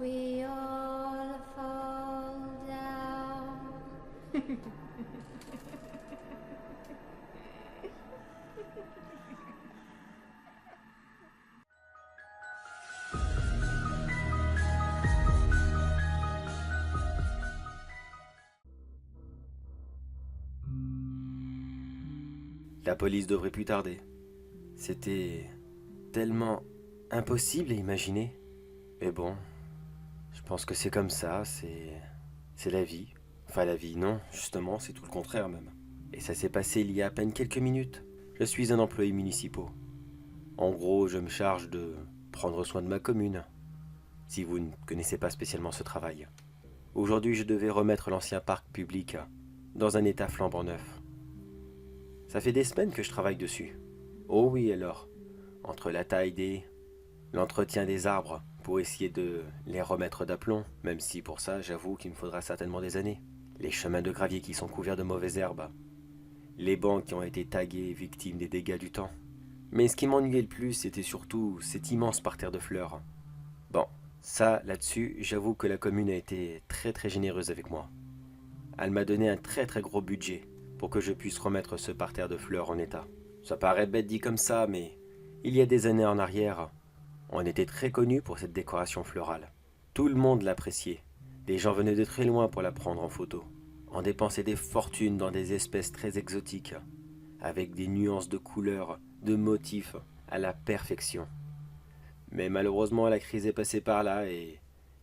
we all fall down. La police devrait plus tarder. C'était tellement impossible à imaginer. Mais bon, je pense que c'est comme ça, c'est la vie. Enfin la vie, non, justement, c'est tout le contraire même. Et ça s'est passé il y a à peine quelques minutes. Je suis un employé municipal. En gros, je me charge de prendre soin de ma commune, si vous ne connaissez pas spécialement ce travail. Aujourd'hui, je devais remettre l'ancien parc public dans un état flambant neuf. Ça fait des semaines que je travaille dessus. Oh oui alors, entre la taille l'entretien des arbres pour essayer de les remettre d'aplomb, même si pour ça j'avoue qu'il me faudra certainement des années. Les chemins de gravier qui sont couverts de mauvaises herbes. Les bancs qui ont été tagués victimes des dégâts du temps. Mais ce qui m'ennuyait le plus, c'était surtout cet immense parterre de fleurs. Bon, ça, là-dessus, j'avoue que la commune a été très généreuse avec moi. Elle m'a donné un très gros budget pour que je puisse remettre ce parterre de fleurs en état. Ça paraît bête dit comme ça, mais il y a des années en arrière, on était très connu pour cette décoration florale. Tout le monde l'appréciait. Des gens venaient de très loin pour la prendre en photo. On dépensait des fortunes dans des espèces très exotiques, avec des nuances de couleurs, de motifs à la perfection. Mais malheureusement, la crise est passée par là et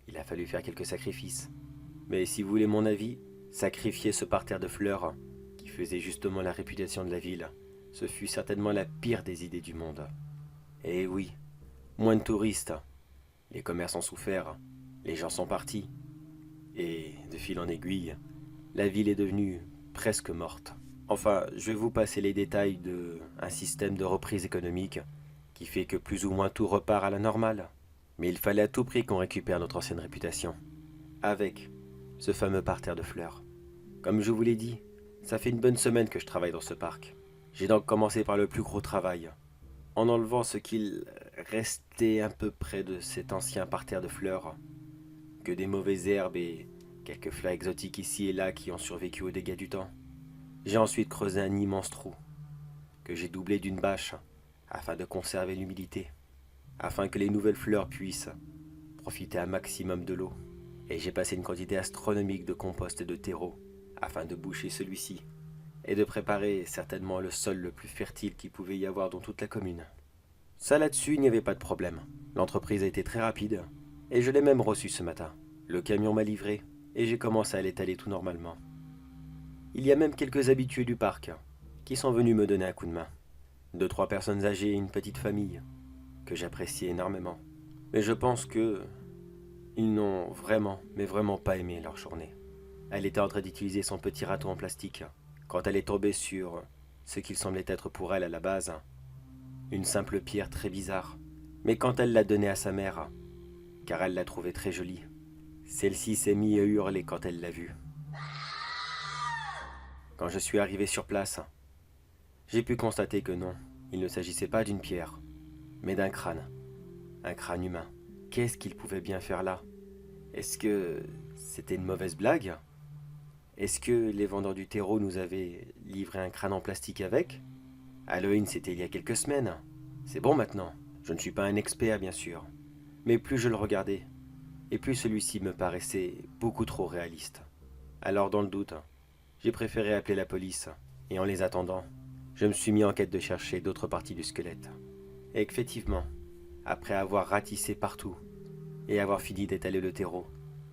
il a fallu faire quelques sacrifices. Mais si vous voulez mon avis, sacrifier ce parterre de fleurs, qui faisait justement la réputation de la ville, ce fut certainement la pire des idées du monde. Et oui, moins de touristes, les commerces ont souffert, les gens sont partis, et de fil en aiguille, la ville est devenue presque morte. Enfin, je vais vous passer les détails d'un système de reprise économique qui fait que plus ou moins tout repart à la normale. Mais il fallait à tout prix qu'on récupère notre ancienne réputation. Avec ce fameux parterre de fleurs. Comme je vous l'ai dit, ça fait une bonne semaine que je travaille dans ce parc. J'ai donc commencé par le plus gros travail, en enlevant ce qu'il restait un peu près de cet ancien parterre de fleurs, que des mauvaises herbes et quelques fleurs exotiques ici et là qui ont survécu aux dégâts du temps. J'ai ensuite creusé un immense trou, que j'ai doublé d'une bâche, afin de conserver l'humidité, afin que les nouvelles fleurs puissent profiter un maximum de l'eau. Et j'ai passé une quantité astronomique de compost et de terreau, afin de boucher celui-ci, et de préparer certainement le sol le plus fertile qu'il pouvait y avoir dans toute la commune. Ça là-dessus, il n'y avait pas de problème. L'entreprise a été très rapide, et je l'ai même reçu ce matin. Le camion m'a livré, et j'ai commencé à l'étaler tout normalement. Il y a même quelques habitués du parc qui sont venus me donner un coup de main. 2, 3 personnes âgées et une petite famille, que j'appréciais énormément. Mais je pense que ils n'ont vraiment, mais vraiment pas aimé leur journée. Elle était en train d'utiliser son petit râteau en plastique quand elle est tombée sur ce qu'il semblait être pour elle à la base, une simple pierre très bizarre. Mais quand elle l'a donnée à sa mère, car elle l'a trouvée très jolie, celle-ci s'est mise à hurler quand elle l'a vue. Quand je suis arrivé sur place, j'ai pu constater que non, il ne s'agissait pas d'une pierre, mais d'un crâne. Un crâne humain. Qu'est-ce qu'il pouvait bien faire là? Est-ce que c'était une mauvaise blague? Est-ce que les vendeurs du terreau nous avaient livré un crâne en plastique avec? Halloween, c'était il y a quelques semaines. C'est bon maintenant. Je ne suis pas un expert, bien sûr. Mais plus je le regardais, et plus celui-ci me paraissait beaucoup trop réaliste. Alors, dans le doute, j'ai préféré appeler la police, et en les attendant, je me suis mis en quête de chercher d'autres parties du squelette. Et effectivement, après avoir ratissé partout, et avoir fini d'étaler le terreau,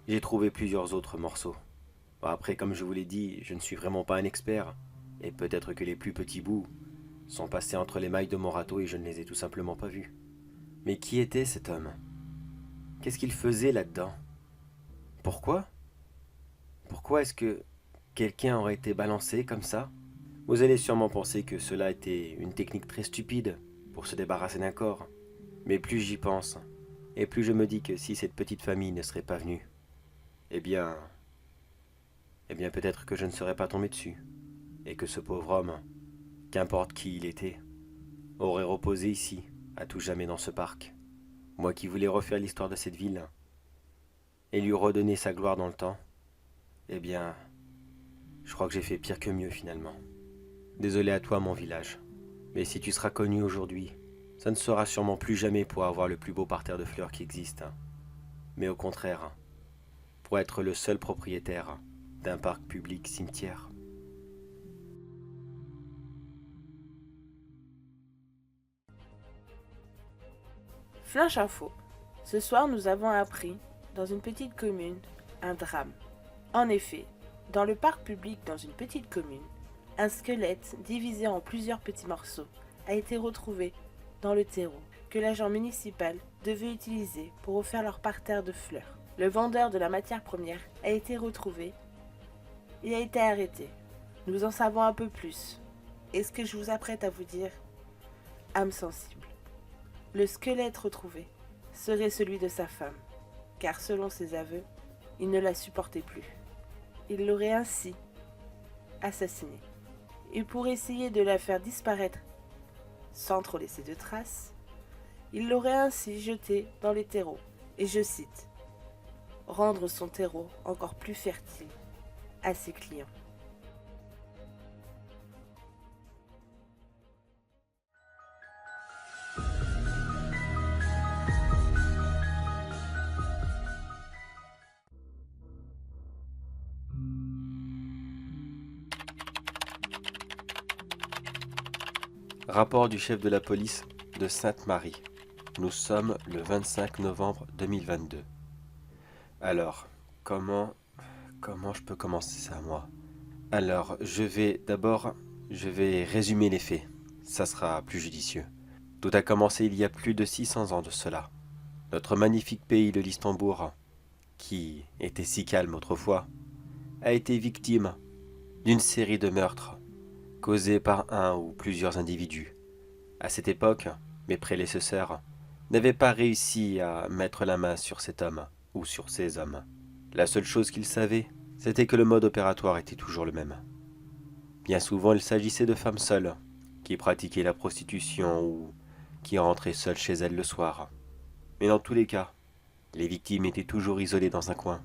j'ai trouvé plusieurs autres morceaux. Bon, après, comme je vous l'ai dit, je ne suis vraiment pas un expert, et peut-être que les plus petits bouts sont passés entre les mailles de mon râteau et je ne les ai tout simplement pas vus. Mais qui était cet homme? Qu'est-ce qu'il faisait là-dedans? Pourquoi? Pourquoi est-ce que quelqu'un aurait été balancé comme ça? Vous allez sûrement penser que cela était une technique très stupide pour se débarrasser d'un corps. Mais plus j'y pense, et plus je me dis que si cette petite famille ne serait pas venue, eh bien... Eh bien peut-être que je ne serais pas tombé dessus, et que ce pauvre homme, qu'importe qui il était, aurait reposé ici, à tout jamais dans ce parc. Moi qui voulais refaire l'histoire de cette ville, et lui redonner sa gloire dans le temps, eh bien, je crois que j'ai fait pire que mieux finalement. Désolé à toi mon village, mais si tu seras connu aujourd'hui, ça ne sera sûrement plus jamais pour avoir le plus beau parterre de fleurs qui existe, hein. Mais au contraire, hein, pour être le seul propriétaire d'un parc public cimetière. Flash info. Ce soir, nous avons appris, dans une petite commune, un drame. En effet, dans le parc public dans une petite commune, un squelette divisé en plusieurs petits morceaux a été retrouvé dans le terreau que l'agent municipal devait utiliser pour refaire leur parterre de fleurs. Le vendeur de la matière première a été retrouvé et a été arrêté. Nous en savons un peu plus. Et ce que je vous apprête à vous dire, âme sensible. Le squelette retrouvé serait celui de sa femme, car selon ses aveux, il ne la supportait plus. Il l'aurait ainsi assassinée. Et pour essayer de la faire disparaître sans trop laisser de traces, il l'aurait ainsi jetée dans les terreaux, et je cite, « rendre son terreau encore plus fertile à ses clients ». Rapport du chef de la police de Sainte-Marie. Nous sommes le 25 novembre 2022. Alors, comment je peux commencer ça, moi? Alors, je vais résumer les faits. Ça sera plus judicieux. Tout a commencé il y a plus de 600 ans de cela. Notre magnifique pays de l'Istanbul, qui était si calme autrefois, a été victime d'une série de meurtres causés par un ou plusieurs individus. À cette époque, mes prédécesseurs n'avaient pas réussi à mettre la main sur cet homme ou sur ces hommes. La seule chose qu'ils savaient, c'était que le mode opératoire était toujours le même. Bien souvent, il s'agissait de femmes seules qui pratiquaient la prostitution ou qui rentraient seules chez elles le soir. Mais dans tous les cas, les victimes étaient toujours isolées dans un coin,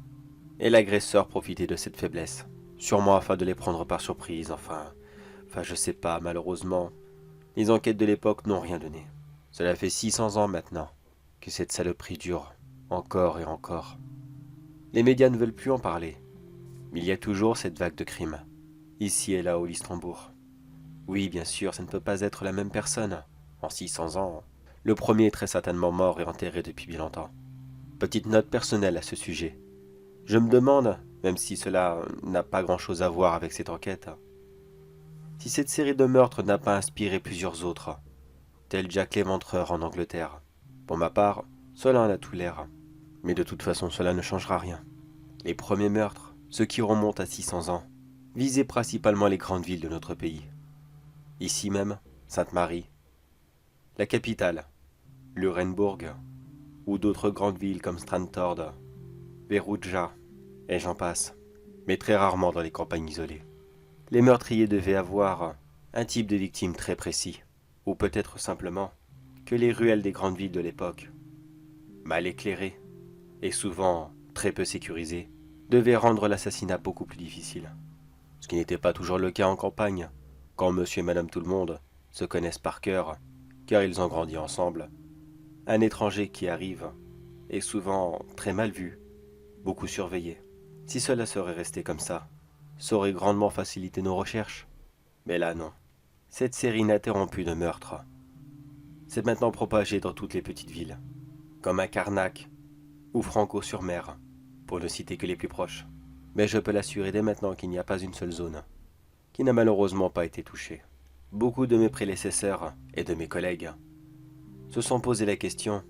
et l'agresseur profitait de cette faiblesse, sûrement afin de les prendre par surprise, enfin je sais pas, malheureusement, les enquêtes de l'époque n'ont rien donné. Cela fait 600 ans maintenant que cette saloperie dure, encore et encore. Les médias ne veulent plus en parler, mais il y a toujours cette vague de crimes, ici et là au Luxembourg. Oui, bien sûr, ça ne peut pas être la même personne. En 600 ans, le premier est très certainement mort et enterré depuis bien longtemps. Petite note personnelle à ce sujet. Je me demande, même si cela n'a pas grand-chose à voir avec cette enquête, si cette série de meurtres n'a pas inspiré plusieurs autres, tel Jack l'Éventreur en Angleterre. Pour ma part, cela en a tout l'air. Mais de toute façon, cela ne changera rien. Les premiers meurtres, ceux qui remontent à 600 ans, visaient principalement les grandes villes de notre pays. Ici même, Sainte-Marie, la capitale, Lurenburg, ou d'autres grandes villes comme Strantord, Perugia, et j'en passe, mais très rarement dans les campagnes isolées. Les meurtriers devaient avoir un type de victime très précis, ou peut-être simplement que les ruelles des grandes villes de l'époque, mal éclairées et souvent très peu sécurisées, devaient rendre l'assassinat beaucoup plus difficile. Ce qui n'était pas toujours le cas en campagne, quand monsieur et madame tout-le-monde se connaissent par cœur, car ils ont grandi ensemble. Un étranger qui arrive est souvent très mal vu, beaucoup surveillé. Si cela serait resté comme ça aurait grandement facilité nos recherches. Mais là, non. Cette série ininterrompue de meurtres s'est maintenant propagée dans toutes les petites villes, comme à Carnac ou Franco-sur-Mer, pour ne citer que les plus proches. Mais je peux l'assurer dès maintenant qu'il n'y a pas une seule zone qui n'a malheureusement pas été touchée. Beaucoup de mes prédécesseurs et de mes collègues se sont posé la question,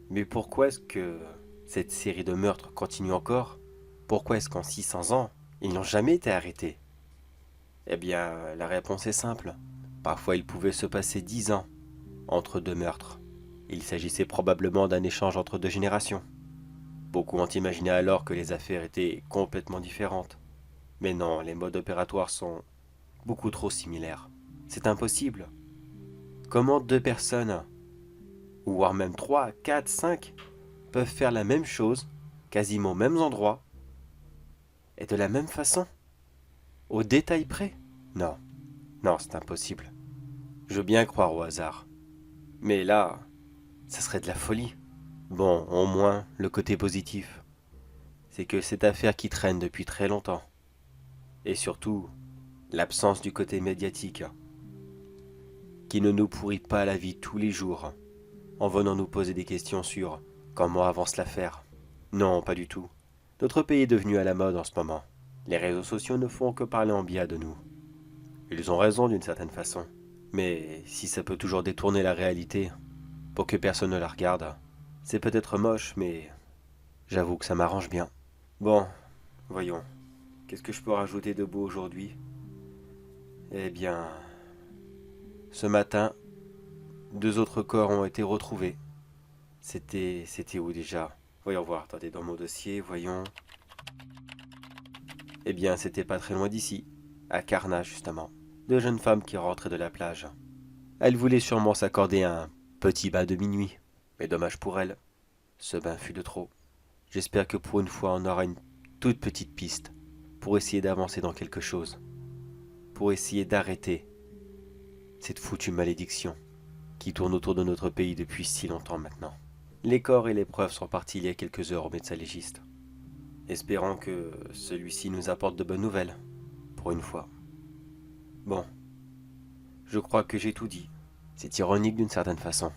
mais pourquoi est-ce que cette série de meurtres continue encore? Pourquoi est-ce qu'en 600 ans, ils n'ont jamais été arrêtés? Eh bien, la réponse est simple. Parfois, il pouvait se passer 10 ans entre deux meurtres. Il s'agissait probablement d'un échange entre deux générations. Beaucoup ont imaginé alors que les affaires étaient complètement différentes. Mais non, les modes opératoires sont beaucoup trop similaires. C'est impossible. Comment deux personnes, ou voire même 3, 4, 5, peuvent faire la même chose quasiment aux mêmes endroits, et de la même façon, au détail près. Non, non, c'est impossible. Je veux bien croire au hasard. Mais là, ça serait de la folie. Bon, au moins, le côté positif, c'est que cette affaire qui traîne depuis très longtemps. Et surtout, l'absence du côté médiatique, qui ne nous pourrit pas la vie tous les jours, en venant nous poser des questions sur comment avance l'affaire. Non, pas du tout. Notre pays est devenu à la mode en ce moment. Les réseaux sociaux ne font que parler en bien de nous. Ils ont raison d'une certaine façon. Mais si ça peut toujours détourner la réalité, pour que personne ne la regarde, c'est peut-être moche, mais j'avoue que ça m'arrange bien. Bon, voyons. Qu'est-ce que je peux rajouter de beau aujourd'hui? Eh bien, ce matin, 2 autres corps ont été retrouvés. C'était où déjà? Voyons voir, attendez, dans mon dossier, voyons. Eh bien, c'était pas très loin d'ici, à Karna justement. 2 jeunes femmes qui rentraient de la plage. Elles voulaient sûrement s'accorder un petit bain de minuit. Mais dommage pour elles, ce bain fut de trop. J'espère que pour une fois on aura une toute petite piste pour essayer d'avancer dans quelque chose. Pour essayer d'arrêter cette foutue malédiction qui tourne autour de notre pays depuis si longtemps maintenant. Les corps et les preuves sont partis il y a quelques heures au médecin légiste. Espérons que celui-ci nous apporte de bonnes nouvelles, pour une fois. Bon, je crois que j'ai tout dit. C'est ironique d'une certaine façon.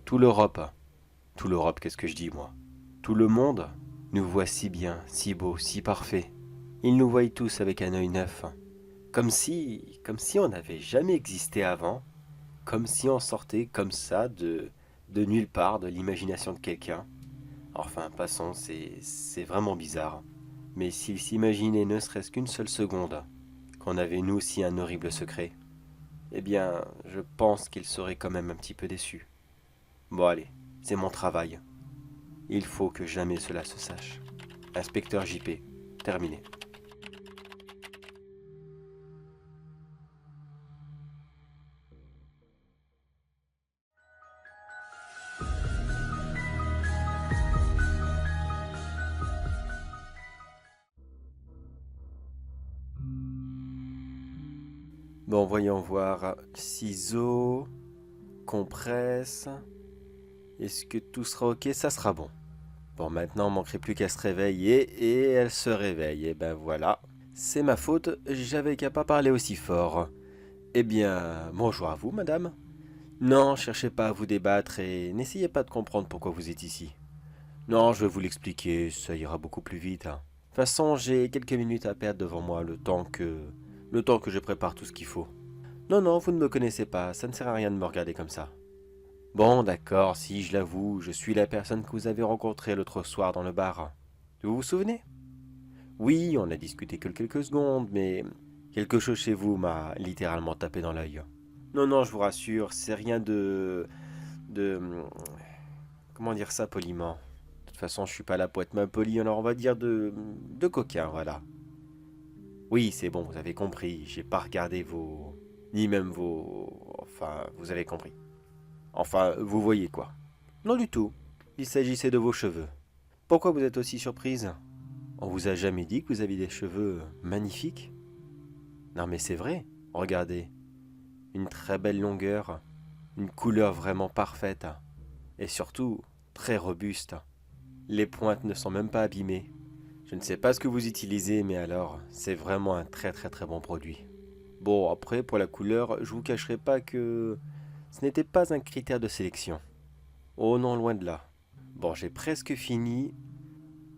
Tout l'Europe, qu'est-ce que je dis moi? Tout le monde nous voit si bien, si beau, si parfait. Ils nous voient tous avec un œil neuf, comme si on n'avait jamais existé avant, comme si on sortait comme ça de nulle part, de l'imagination de quelqu'un. Enfin, passons, c'est vraiment bizarre. Mais s'ils s'imaginaient ne serait-ce qu'une seule seconde qu'on avait nous aussi un horrible secret, eh bien, je pense qu'ils seraient quand même un petit peu déçus. Bon allez, c'est mon travail. Il faut que jamais cela se sache. Inspecteur JP, terminé. Bon, voyons voir. Ciseaux, compresse. Est-ce que tout sera ok? Ça sera bon. Bon, maintenant, il ne manquerait plus qu'elle se réveille et elle se réveille. Et ben voilà. C'est ma faute, j'avais qu'à pas parler aussi fort. Eh bien, bonjour à vous, madame. Non, cherchez pas à vous débattre et n'essayez pas de comprendre pourquoi vous êtes ici. Non, je vais vous l'expliquer, ça ira beaucoup plus vite. De toute façon, j'ai quelques minutes à perdre devant moi, le temps que je prépare tout ce qu'il faut. Non, non, vous ne me connaissez pas, ça ne sert à rien de me regarder comme ça. Bon, d'accord, si je l'avoue, je suis la personne que vous avez rencontrée l'autre soir dans le bar. Vous vous souvenez? Oui, on a discuté que quelques secondes, mais quelque chose chez vous m'a littéralement tapé dans l'œil. Non, non, je vous rassure, c'est rien de... Comment dire ça poliment? De toute façon, je suis pas là pour être mal poli, alors on va dire de coquin, voilà. Oui, c'est bon, vous avez compris, j'ai pas regardé vos... Ni même vos... Enfin, vous avez compris. Enfin, vous voyez quoi. Non du tout, il s'agissait de vos cheveux. Pourquoi vous êtes aussi surprise? On vous a jamais dit que vous aviez des cheveux magnifiques? Non mais c'est vrai, regardez. Une très belle longueur, une couleur vraiment parfaite, et surtout très robuste. Les pointes ne sont même pas abîmées. Je ne sais pas ce que vous utilisez, mais alors, c'est vraiment un très très très bon produit. Bon, après, pour la couleur, je vous cacherai pas que ce n'était pas un critère de sélection. Oh non, loin de là. Bon, j'ai presque fini.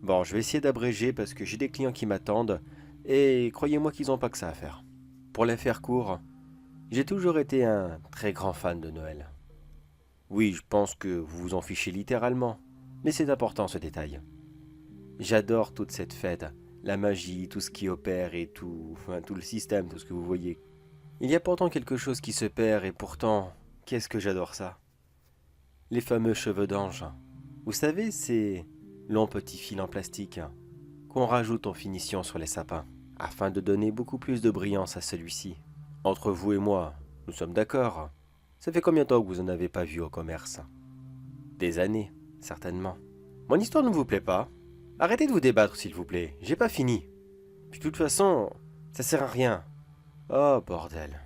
Bon, je vais essayer d'abréger parce que j'ai des clients qui m'attendent, et croyez-moi qu'ils n'ont pas que ça à faire. Pour les faire court, j'ai toujours été un très grand fan de Noël. Oui, je pense que vous vous en fichez littéralement, mais c'est important ce détail. J'adore toute cette fête, la magie, tout ce qui opère et tout, enfin tout le système, tout ce que vous voyez. Il y a pourtant quelque chose qui se perd et pourtant, qu'est-ce que j'adore ça. Les fameux cheveux d'ange. Vous savez, ces longs petits fils en plastique qu'on rajoute en finition sur les sapins, afin de donner beaucoup plus de brillance à celui-ci. Entre vous et moi, nous sommes d'accord. Ça fait combien de temps que vous en avez pas vu au commerce? Des années, certainement. Mon histoire ne vous plaît pas? Arrêtez de vous débattre, s'il vous plaît. J'ai pas fini. Puis de toute façon, ça sert à rien. Oh, bordel.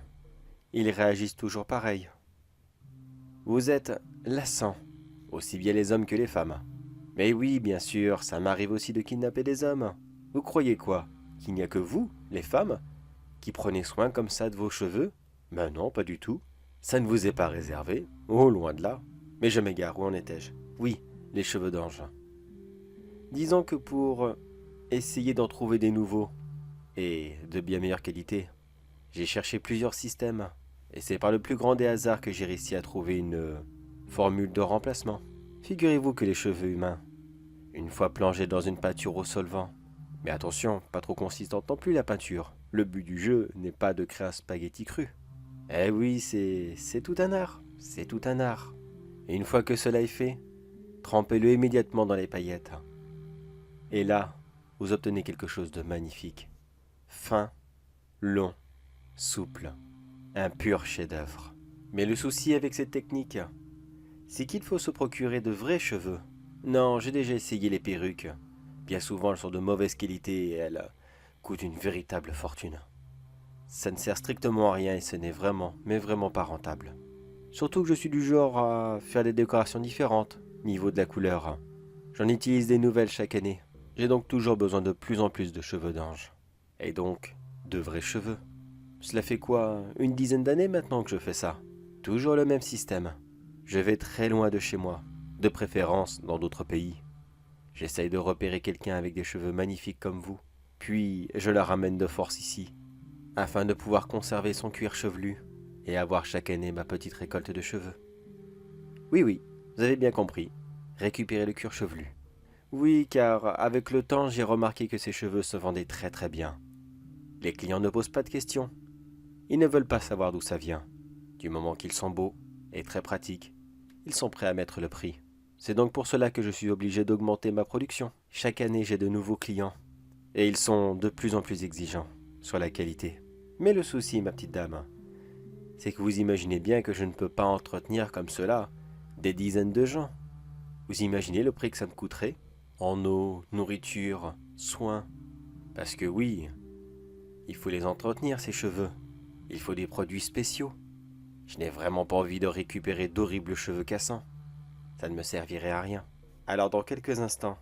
Ils réagissent toujours pareil. Vous êtes lassant, aussi bien les hommes que les femmes. Mais oui, bien sûr, ça m'arrive aussi de kidnapper des hommes. Vous croyez quoi? Qu'il n'y a que vous, les femmes, qui prenez soin comme ça de vos cheveux? Ben non, pas du tout. Ça ne vous est pas réservé. Oh, loin de là. Mais je m'égare, où en étais-je? Oui, les cheveux d'ange. Disons que pour essayer d'en trouver des nouveaux, et de bien meilleure qualité, j'ai cherché plusieurs systèmes, et c'est par le plus grand des hasards que j'ai réussi à trouver une formule de remplacement. Figurez-vous que les cheveux humains, une fois plongés dans une peinture au solvant, mais attention, pas trop consistante non plus la peinture, le but du jeu n'est pas de créer un spaghetti cru. Eh oui, c'est tout un art, c'est tout un art. Et une fois que cela est fait, trempez-le immédiatement dans les paillettes. Et là, vous obtenez quelque chose de magnifique. Fin, long, souple, un pur chef-d'œuvre. Mais le souci avec cette technique, c'est qu'il faut se procurer de vrais cheveux. Non, j'ai déjà essayé les perruques. Bien souvent, elles sont de mauvaise qualité et elles coûtent une véritable fortune. Ça ne sert strictement à rien et ce n'est vraiment, mais vraiment pas rentable. Surtout que je suis du genre à faire des décorations différentes, niveau de la couleur. J'en utilise des nouvelles chaque année. J'ai donc toujours besoin de plus en plus de cheveux d'ange. Et donc, de vrais cheveux. Cela fait quoi, une dizaine d'années maintenant que je fais ça? Toujours le même système. Je vais très loin de chez moi, de préférence dans d'autres pays. J'essaye de repérer quelqu'un avec des cheveux magnifiques comme vous, puis je la ramène de force ici, afin de pouvoir conserver son cuir chevelu et avoir chaque année ma petite récolte de cheveux. Oui, vous avez bien compris, récupérer le cuir chevelu. Oui, car avec le temps, j'ai remarqué que ces cheveux se vendaient très très bien. Les clients ne posent pas de questions. Ils ne veulent pas savoir d'où ça vient. Du moment qu'ils sont beaux et très pratiques, ils sont prêts à mettre le prix. C'est donc pour cela que je suis obligé d'augmenter ma production. Chaque année, j'ai de nouveaux clients. Et ils sont de plus en plus exigeants sur la qualité. Mais le souci, ma petite dame, c'est que vous imaginez bien que je ne peux pas entretenir comme cela des dizaines de gens. Vous imaginez le prix que ça me coûterait? En eau, nourriture, soins. Parce que oui, il faut les entretenir, ces cheveux. Il faut des produits spéciaux. Je n'ai vraiment pas envie de récupérer d'horribles cheveux cassants. Ça ne me servirait à rien. Alors dans quelques instants,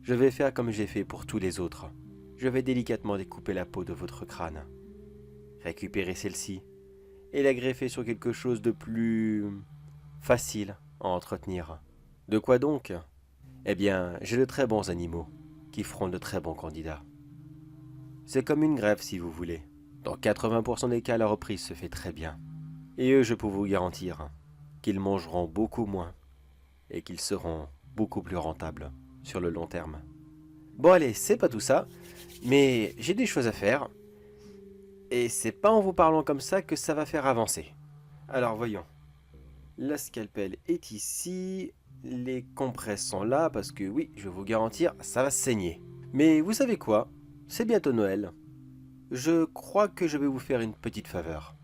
je vais faire comme j'ai fait pour tous les autres. Je vais délicatement découper la peau de votre crâne, récupérer celle-ci et la greffer sur quelque chose de plus facile à entretenir. De quoi donc? Eh bien, j'ai de très bons animaux qui feront de très bons candidats. C'est comme une greffe si vous voulez. Dans 80% des cas, la reprise se fait très bien. Et eux, je peux vous garantir qu'ils mangeront beaucoup moins et qu'ils seront beaucoup plus rentables sur le long terme. Bon allez, c'est pas tout ça, mais j'ai des choses à faire. Et c'est pas en vous parlant comme ça que ça va faire avancer. Alors voyons. La scalpel est ici. Les compresses sont là parce que oui, je vais vous garantir, ça va saigner. Mais vous savez quoi? C'est bientôt Noël. Je crois que je vais vous faire une petite faveur.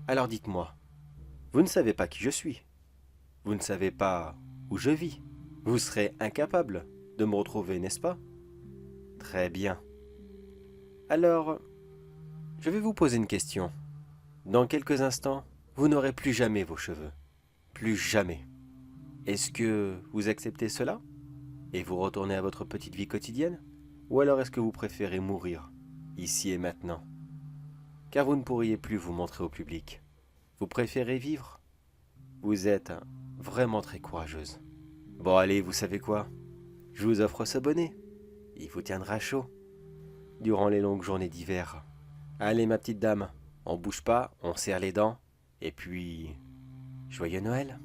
Alors dites-moi, vous ne savez pas qui je suis. Vous ne savez pas où je vis. Vous serez incapable de me retrouver, n'est-ce pas? Très bien. Alors, je vais vous poser une question. Dans quelques instants, vous n'aurez plus jamais vos cheveux. Plus jamais. Est-ce que vous acceptez cela? Et vous retournez à votre petite vie quotidienne? Ou alors est-ce que vous préférez mourir, ici et maintenant? Car vous ne pourriez plus vous montrer au public. Vous préférez vivre? Vous êtes vraiment très courageuse. Bon allez, vous savez quoi? Je vous offre ce bonnet. Il vous tiendra chaud durant les longues journées d'hiver. Allez ma petite dame, on bouge pas, on serre les dents. Et puis, joyeux Noël!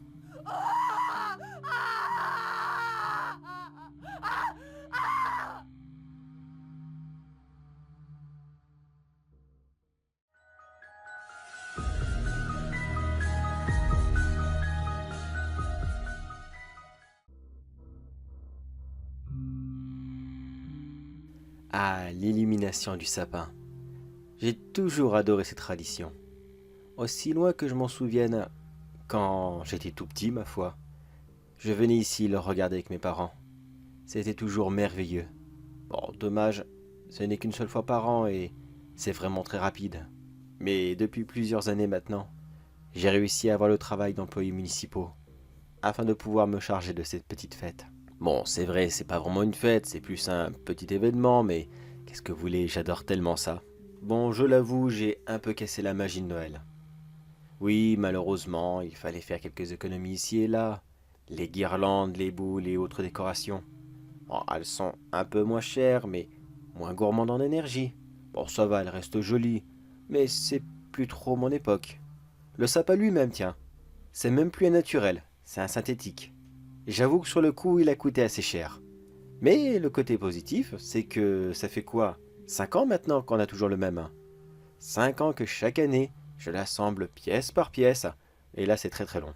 Ah, l'illumination du sapin. J'ai toujours adoré cette tradition. Aussi loin que je m'en souvienne, quand j'étais tout petit, ma foi, je venais ici le regarder avec mes parents. c'était toujours merveilleux. Bon, dommage, ce n'est qu'une seule fois par an et c'est vraiment très rapide. Mais depuis plusieurs années maintenant, j'ai réussi à avoir le travail d'employés municipaux afin de pouvoir me charger de cette petite fête. Bon, c'est vrai, c'est pas vraiment une fête, c'est plus un petit événement, mais qu'est-ce que vous voulez, j'adore tellement ça. Bon, je l'avoue, j'ai un peu cassé la magie de Noël. Oui, malheureusement, il fallait faire quelques économies ici et là. Les guirlandes, les boules et autres décorations. Bon, elles sont un peu moins chères, mais moins gourmandes en énergie. Bon, ça va, elles restent jolies, mais c'est plus trop mon époque. Le sapin lui-même, tiens, c'est même plus un naturel, c'est un synthétique. J'avoue que sur le coup, il a coûté assez cher. Mais le côté positif, c'est que ça fait quoi 5 ans maintenant qu'on a toujours le même. 5 ans que chaque année, je l'assemble pièce par pièce, et là c'est très très long.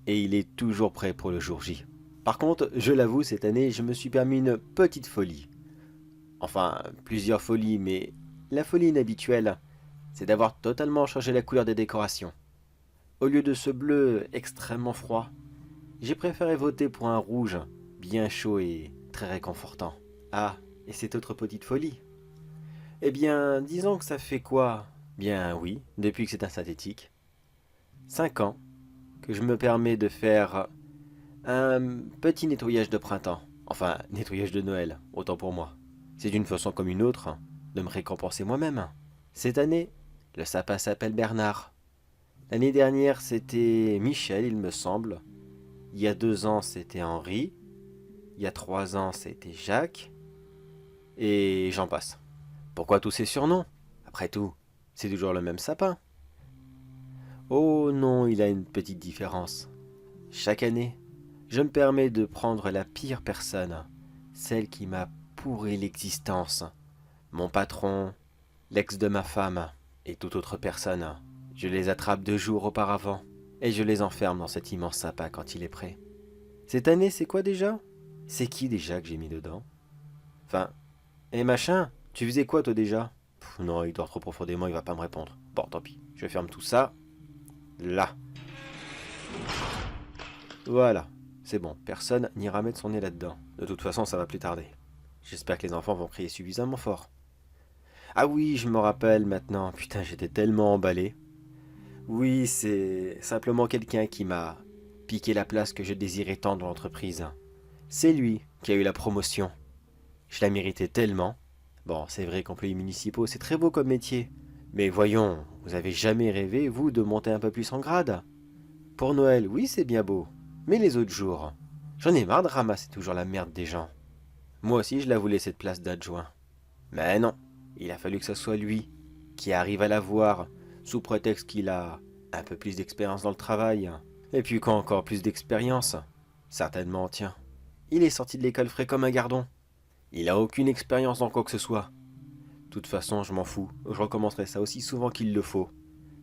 Et il est toujours prêt pour le jour J. Par contre, je l'avoue, cette année, je me suis permis une petite folie. Enfin, plusieurs folies, mais la folie inhabituelle, c'est d'avoir totalement changé la couleur des décorations. Au lieu de ce bleu extrêmement froid, j'ai préféré voter pour un rouge bien chaud et très réconfortant. Ah, et cette autre petite folie. Eh bien, disons que ça fait quoi? Bien oui, depuis que c'est un synthétique. 5 ans que je me permets de faire un petit nettoyage de printemps. Enfin, nettoyage de Noël, autant pour moi. C'est d'une façon comme une autre de me récompenser moi-même. Cette année, le sapin s'appelle Bernard. L'année dernière, c'était Michel, il me semble. Il y a 2 ans, c'était Henri. Il y a 3 ans, c'était Jacques. Et j'en passe. Pourquoi tous ces surnoms? Après tout, c'est toujours le même sapin. Oh non, il a une petite différence. Chaque année, je me permets de prendre la pire personne, celle qui m'a pourri l'existence. Mon patron, l'ex de ma femme et toute autre personne. Je les attrape 2 jours auparavant et je les enferme dans cet immense sapin quand il est prêt. Cette année, c'est quoi déjà? C'est qui déjà que j'ai mis dedans? Enfin, hé machin, tu faisais quoi toi déjà? Non, il dort trop profondément, il va pas me répondre. Bon, tant pis, je ferme tout ça. Là. Voilà, c'est bon, personne n'ira mettre son nez là-dedans. De toute façon, ça va plus tarder. J'espère que les enfants vont crier suffisamment fort. Ah oui, je me rappelle maintenant, putain, j'étais tellement emballé. Oui, c'est simplement quelqu'un qui m'a piqué la place que je désirais tant dans l'entreprise. C'est lui qui a eu la promotion. Je la méritais tellement. Bon, c'est vrai qu'employés municipaux, c'est très beau comme métier. Mais voyons, vous avez jamais rêvé, vous, de monter un peu plus en grade? Pour Noël, oui, c'est bien beau. Mais les autres jours, j'en ai marre de ramasser toujours la merde des gens. Moi aussi, je la voulais cette place d'adjoint. Mais non, il a fallu que ce soit lui qui arrive à la voir, sous prétexte qu'il a un peu plus d'expérience dans le travail. Et puis quand encore plus d'expérience? Certainement, tiens. Il est sorti de l'école frais comme un gardon. Il a aucune expérience dans quoi que ce soit. De toute façon, je m'en fous. Je recommencerai ça aussi souvent qu'il le faut.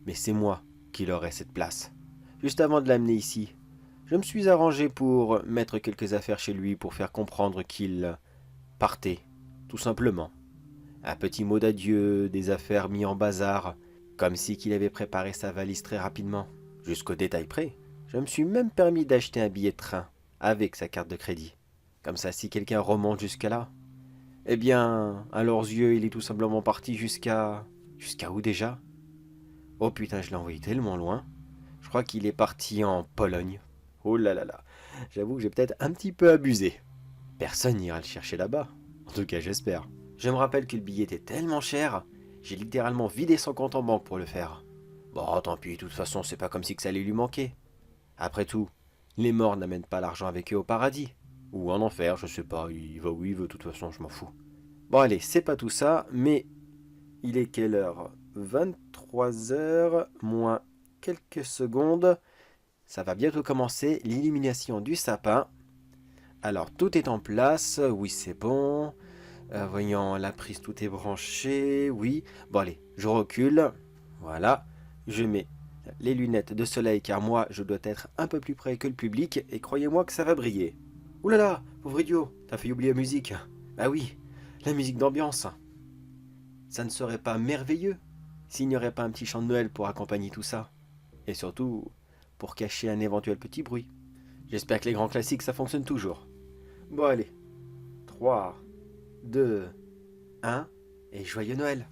Mais c'est moi qui l'aurai cette place. Juste avant de l'amener ici, je me suis arrangé pour mettre quelques affaires chez lui pour faire comprendre qu'il partait, tout simplement. Un petit mot d'adieu, des affaires mis en bazar, comme si qu'il avait préparé sa valise très rapidement, jusqu'au détail près. Je me suis même permis d'acheter un billet de train avec sa carte de crédit. Comme ça, si quelqu'un remonte jusqu'à là, eh bien, à leurs yeux, il est tout simplement parti jusqu'à... Jusqu'à où déjà? Oh putain, je l'ai envoyé tellement loin. Je crois qu'il est parti en Pologne. Oh là là là, j'avoue que j'ai peut-être un petit peu abusé. Personne n'ira le chercher là-bas. En tout cas, j'espère. Je me rappelle que le billet était tellement cher, j'ai littéralement vidé son compte en banque pour le faire. Bon, tant pis, de toute façon, c'est pas comme si que ça allait lui manquer. Après tout, les morts n'amènent pas l'argent avec eux au paradis. Ou en enfer, je sais pas, il va où il veut, de toute façon, je m'en fous. Bon allez, c'est pas tout ça, mais il est quelle heure? 23h moins quelques secondes. Ça va bientôt commencer, l'illumination du sapin. Alors, tout est en place, oui c'est bon. Voyons, la prise, tout est branché, oui. Bon allez, je recule, voilà. Je mets les lunettes de soleil car moi, je dois être un peu plus près que le public et croyez-moi que ça va briller. Ouh là là, pauvre idiot, t'as fait oublier la musique. Ah oui, la musique d'ambiance. Ça ne serait pas merveilleux s'il n'y aurait pas un petit chant de Noël pour accompagner tout ça. Et surtout, pour cacher un éventuel petit bruit. J'espère que les grands classiques, ça fonctionne toujours. Bon allez, 3, 2, 1 et joyeux Noël!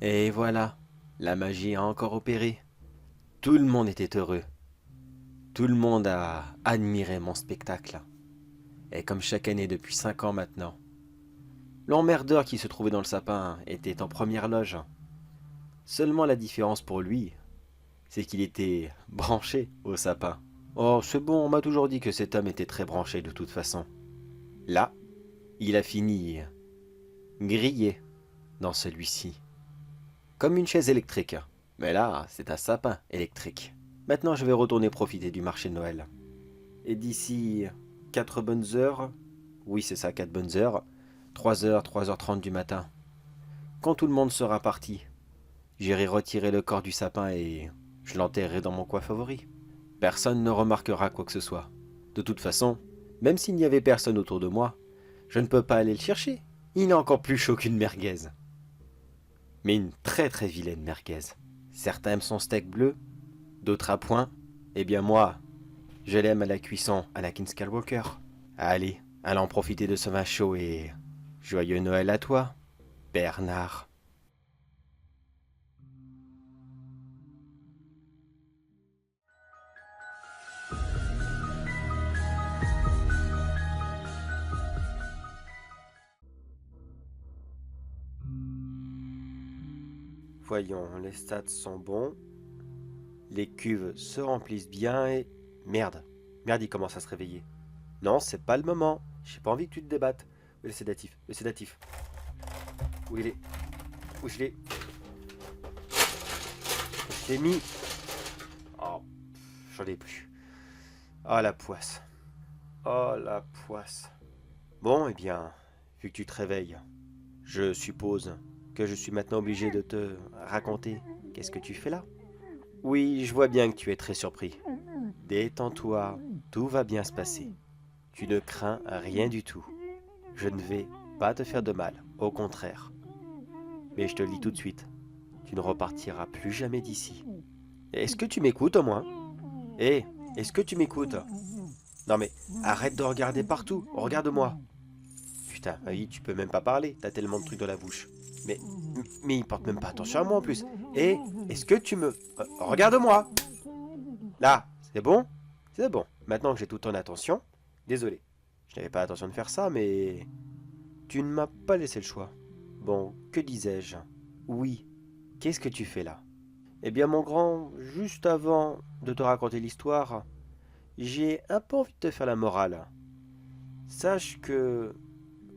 Et voilà, la magie a encore opéré. Tout le monde était heureux. Tout le monde a admiré mon spectacle. Et comme chaque année depuis 5 ans maintenant, l'emmerdeur qui se trouvait dans le sapin était en première loge. Seulement la différence pour lui, c'est qu'il était branché au sapin. Oh, c'est bon, on m'a toujours dit que cet homme était très branché de toute façon. Là, il a fini grillé dans celui-ci. Comme une chaise électrique. Mais là, c'est un sapin électrique. Maintenant, je vais retourner profiter du marché de Noël. Et d'ici 4 bonnes heures, oui c'est ça, 4 bonnes heures, 3h, 3h30 du matin, quand tout le monde sera parti, j'irai retirer le corps du sapin et je l'enterrerai dans mon coin favori. Personne ne remarquera quoi que ce soit. De toute façon, même s'il n'y avait personne autour de moi, je ne peux pas aller le chercher. Il est encore plus chaud qu'une merguez. Mais une très très vilaine merguez. Certains aiment son steak bleu, d'autres à point. Eh bien moi, je l'aime à la cuisson Anakin Skywalker. Allez, allons profiter de ce vin chaud et joyeux Noël à toi, Bernard. Voyons, les stats sont bons. Les cuves se remplissent bien et... Merde, il commence à se réveiller. Non, c'est pas le moment. J'ai pas envie que tu te débattes. Le sédatif, le sédatif. Où il est? Où je l'ai? Je l'ai mis. Oh, j'en ai plus. Oh la poisse. Oh la poisse. Bon, eh bien, vu que tu te réveilles, je suppose que je suis maintenant obligé de te raconter qu'est-ce que tu fais là. Oui, je vois bien que tu es très surpris. Détends-toi, tout va bien se passer. Tu ne crains rien du tout. Je ne vais pas te faire de mal, au contraire. Mais je te le dis tout de suite, tu ne repartiras plus jamais d'ici. Est-ce que tu m'écoutes au moins? Hé, est-ce que tu m'écoutes? Non mais, arrête de regarder partout, regarde-moi. Putain, oui, tu peux même pas parler, t'as tellement de trucs dans la bouche. Mais il porte même pas attention à moi en plus. Hé, est-ce que tu me... regarde-moi! Là, c'est bon? C'est bon. Maintenant que j'ai toute ton attention, désolé. Je n'avais pas l'intention de faire ça, mais... Tu ne m'as pas laissé le choix. Bon, que disais-je? Oui, qu'est-ce que tu fais là? Eh bien mon grand, juste avant de te raconter l'histoire, j'ai un peu envie de te faire la morale. Sache que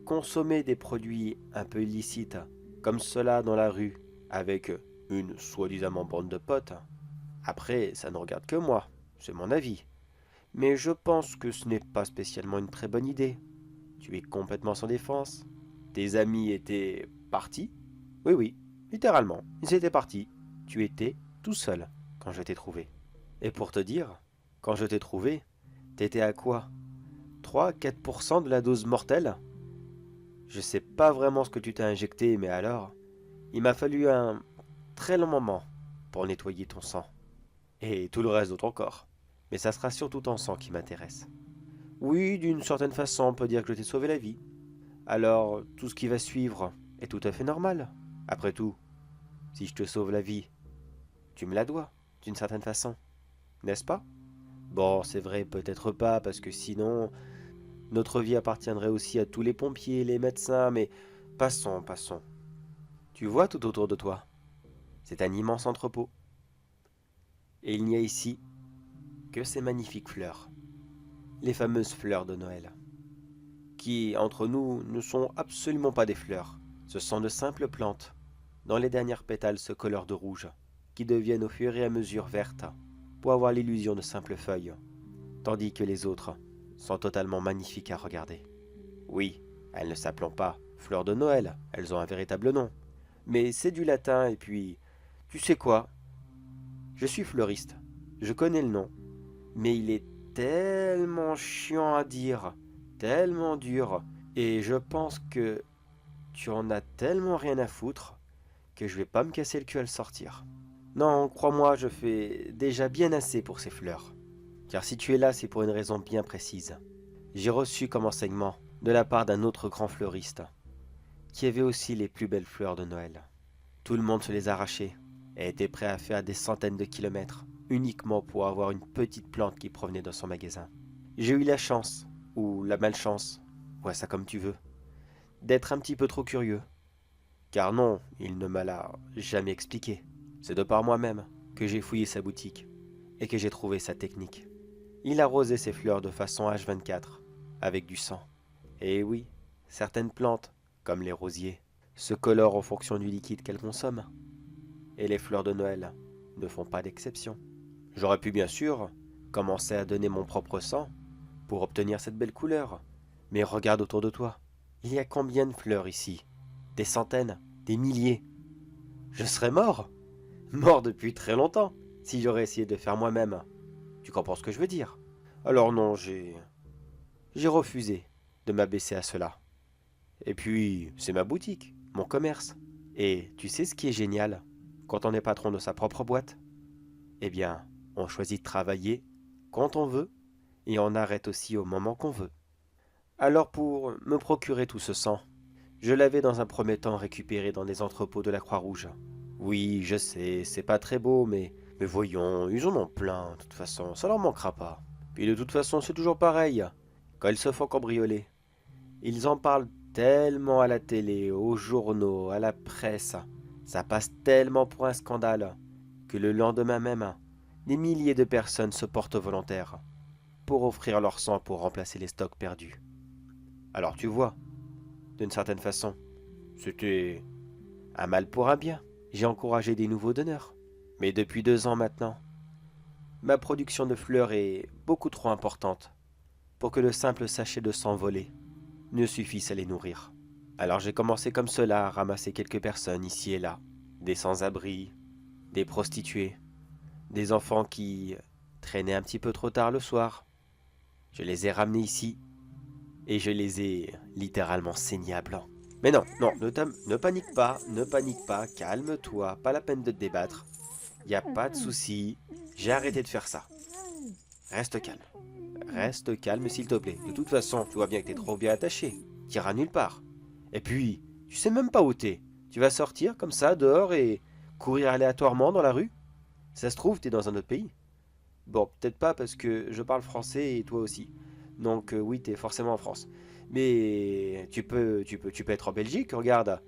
consommer des produits un peu illicites, comme cela dans la rue, avec une soi-disant bande de potes, après, ça ne regarde que moi, c'est mon avis. Mais je pense que ce n'est pas spécialement une très bonne idée. Tu es complètement sans défense. Tes amis étaient partis. Oui, oui, littéralement, ils étaient partis. Tu étais tout seul quand je t'ai trouvé. Et pour te dire, quand je t'ai trouvé, t'étais à quoi? 3-4% de la dose mortelle? Je sais pas vraiment ce que tu t'as injecté, mais alors, il m'a fallu un très long moment pour nettoyer ton sang. Et tout le reste de ton corps. Mais ça sera surtout ton sang qui m'intéresse. Oui, d'une certaine façon, on peut dire que je t'ai sauvé la vie. Alors, tout ce qui va suivre est tout à fait normal. Après tout, si je te sauve la vie, tu me la dois, d'une certaine façon. N'est-ce pas? Bon, c'est vrai, peut-être pas, parce que sinon, notre vie appartiendrait aussi à tous les pompiers, les médecins, mais passons, passons. Tu vois tout autour de toi? C'est un immense entrepôt. Et il n'y a ici que ces magnifiques fleurs. Les fameuses fleurs de Noël. Qui, entre nous, ne sont absolument pas des fleurs. Ce sont de simples plantes, dont les dernières pétales se colorent de rouge, qui deviennent au fur et à mesure vertes, pour avoir l'illusion de simples feuilles, tandis que les autres sont totalement magnifiques à regarder. Oui, elles ne s'appelent pas fleurs de Noël, elles ont un véritable nom. Mais c'est du latin et puis, tu sais quoi? Je suis fleuriste, je connais le nom, mais il est tellement chiant à dire, tellement dur, et je pense que tu en as tellement rien à foutre que je vais pas me casser le cul à le sortir. Non, crois-moi, je fais déjà bien assez pour ces fleurs. Car si tu es là, c'est pour une raison bien précise. J'ai reçu comme enseignement de la part d'un autre grand fleuriste, qui avait aussi les plus belles fleurs de Noël. Tout le monde se les arrachait et était prêt à faire des centaines de kilomètres uniquement pour avoir une petite plante qui provenait de son magasin. J'ai eu la chance, ou la malchance, vois ça comme tu veux, d'être un petit peu trop curieux. Car non, il ne me l'a jamais expliqué. C'est de par moi-même que j'ai fouillé sa boutique et que j'ai trouvé sa technique. Il arrosait ses fleurs de façon H24, avec du sang. Et oui, certaines plantes, comme les rosiers, se colorent en fonction du liquide qu'elles consomment. Et les fleurs de Noël ne font pas d'exception. J'aurais pu bien sûr commencer à donner mon propre sang pour obtenir cette belle couleur. Mais regarde autour de toi. Il y a combien de fleurs ici? Des centaines, des milliers. Je serais mort. Mort depuis très longtemps, si j'aurais essayé de faire moi-même. Tu comprends ce que je veux dire? Alors non, j'ai refusé de m'abaisser à cela. Et puis, c'est ma boutique, mon commerce. Et tu sais ce qui est génial quand on est patron de sa propre boîte? Eh bien, on choisit de travailler quand on veut et on arrête aussi au moment qu'on veut. Alors pour me procurer tout ce sang, je l'avais dans un premier temps récupéré dans des entrepôts de la Croix-Rouge. Oui, je sais, c'est pas très beau, mais voyons, ils en ont plein, de toute façon, ça leur manquera pas. Puis de toute façon, c'est toujours pareil, quand ils se font cambrioler. Ils en parlent tellement à la télé, aux journaux, à la presse. Ça passe tellement pour un scandale que le lendemain même, des milliers de personnes se portent volontaires pour offrir leur sang pour remplacer les stocks perdus. Alors tu vois, d'une certaine façon, c'était un mal pour un bien. J'ai encouragé des nouveaux donneurs. Mais depuis 2 ans maintenant, ma production de fleurs est beaucoup trop importante pour que le simple sachet de sang volé ne suffise à les nourrir. Alors j'ai commencé comme cela à ramasser quelques personnes ici et là, des sans-abri, des prostituées, des enfants qui traînaient un petit peu trop tard le soir. Je les ai ramenés ici et je les ai littéralement saignés à blanc. Mais non, non, ne panique pas, calme-toi, pas la peine de te débattre. Y a pas de souci, j'ai arrêté de faire ça. Reste calme s'il te plaît. De toute façon, tu vois bien que t'es trop bien attaché, t'iras nulle part. Et puis, tu sais même pas où t'es. Tu vas sortir comme ça dehors et courir aléatoirement dans la rue? Ça se trouve, t'es dans un autre pays. Bon, peut-être pas parce que je parle français et toi aussi. Donc oui, t'es forcément en France. Mais tu peux être en Belgique, regarde.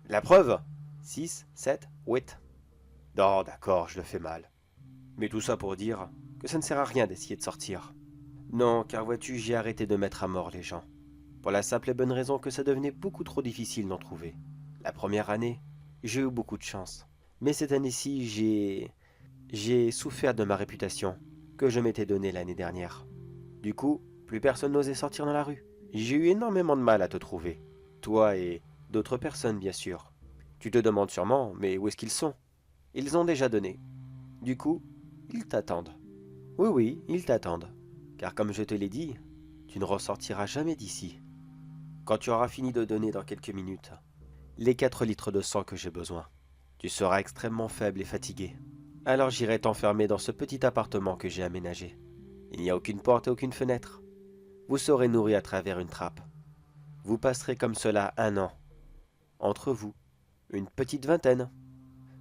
La preuve 6, 7, 8. Non, d'accord, je le fais mal. Mais tout ça pour dire que ça ne sert à rien d'essayer de sortir. Non, car vois-tu, j'ai arrêté de mettre à mort les gens. Pour la simple et bonne raison que ça devenait beaucoup trop difficile d'en trouver. La première année, j'ai eu beaucoup de chance. Mais cette année-ci, j'ai souffert de ma réputation que je m'étais donnée l'année dernière. Du coup, plus personne n'osait sortir dans la rue. J'ai eu énormément de mal à te trouver. Toi et d'autres personnes, bien sûr. Tu te demandes sûrement, mais où est-ce qu'ils sont? Ils ont déjà donné. Du coup, ils t'attendent. Oui, oui, ils t'attendent. Car comme je te l'ai dit, tu ne ressortiras jamais d'ici. Quand tu auras fini de donner dans quelques minutes les 4 litres de sang que j'ai besoin, tu seras extrêmement faible et fatigué. Alors j'irai t'enfermer dans ce petit appartement que j'ai aménagé. Il n'y a aucune porte et aucune fenêtre. Vous serez nourri à travers une trappe. Vous passerez comme cela 1 an. Entre vous, une petite vingtaine.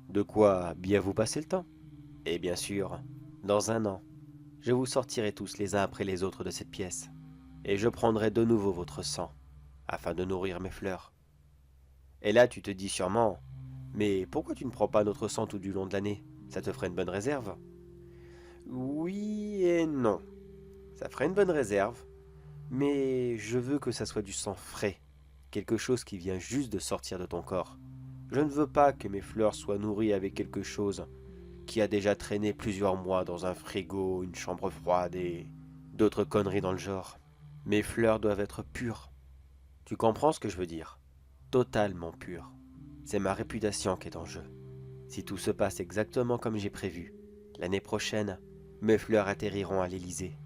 De quoi bien vous passer le temps. Et bien sûr, dans 1 an, je vous sortirai tous les uns après les autres de cette pièce. Et je prendrai de nouveau votre sang, afin de nourrir mes fleurs. Et là tu te dis sûrement, mais pourquoi tu ne prends pas notre sang tout du long de l'année? Ça te ferait une bonne réserve. Oui et non. Ça ferait une bonne réserve, mais je veux que ça soit du sang frais, quelque chose qui vient juste de sortir de ton corps. Je ne veux pas que mes fleurs soient nourries avec quelque chose qui a déjà traîné plusieurs mois dans un frigo, une chambre froide et d'autres conneries dans le genre. Mes fleurs doivent être pures. Tu comprends ce que je veux dire? Totalement pures. C'est ma réputation qui est en jeu. Si tout se passe exactement comme j'ai prévu, l'année prochaine, mes fleurs atterriront à l'Élysée.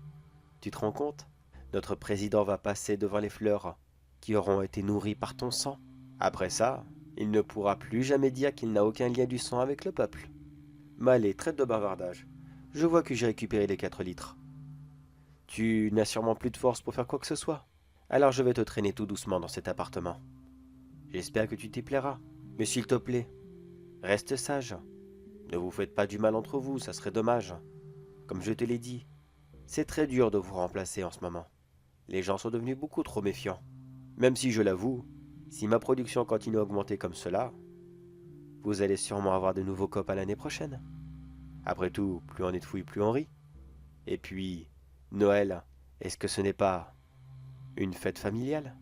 Tu te rends compte? Notre président va passer devant les fleurs qui auront été nourries par ton sang. Après ça, il ne pourra plus jamais dire qu'il n'a aucun lien du sang avec le peuple. Mais allez, traite de bavardage. Je vois que j'ai récupéré les 4 litres. Tu n'as sûrement plus de force pour faire quoi que ce soit. Alors je vais te traîner tout doucement dans cet appartement. J'espère que tu t'y plairas. Mais s'il te plaît, reste sage. Ne vous faites pas du mal entre vous, ça serait dommage. Comme je te l'ai dit, c'est très dur de vous remplacer en ce moment. Les gens sont devenus beaucoup trop méfiants. Même si je l'avoue, si ma production continue à augmenter comme cela, vous allez sûrement avoir de nouveaux copains l'année prochaine. Après tout, plus on est de fouilles, plus on rit. Et puis, Noël, est-ce que ce n'est pas une fête familiale?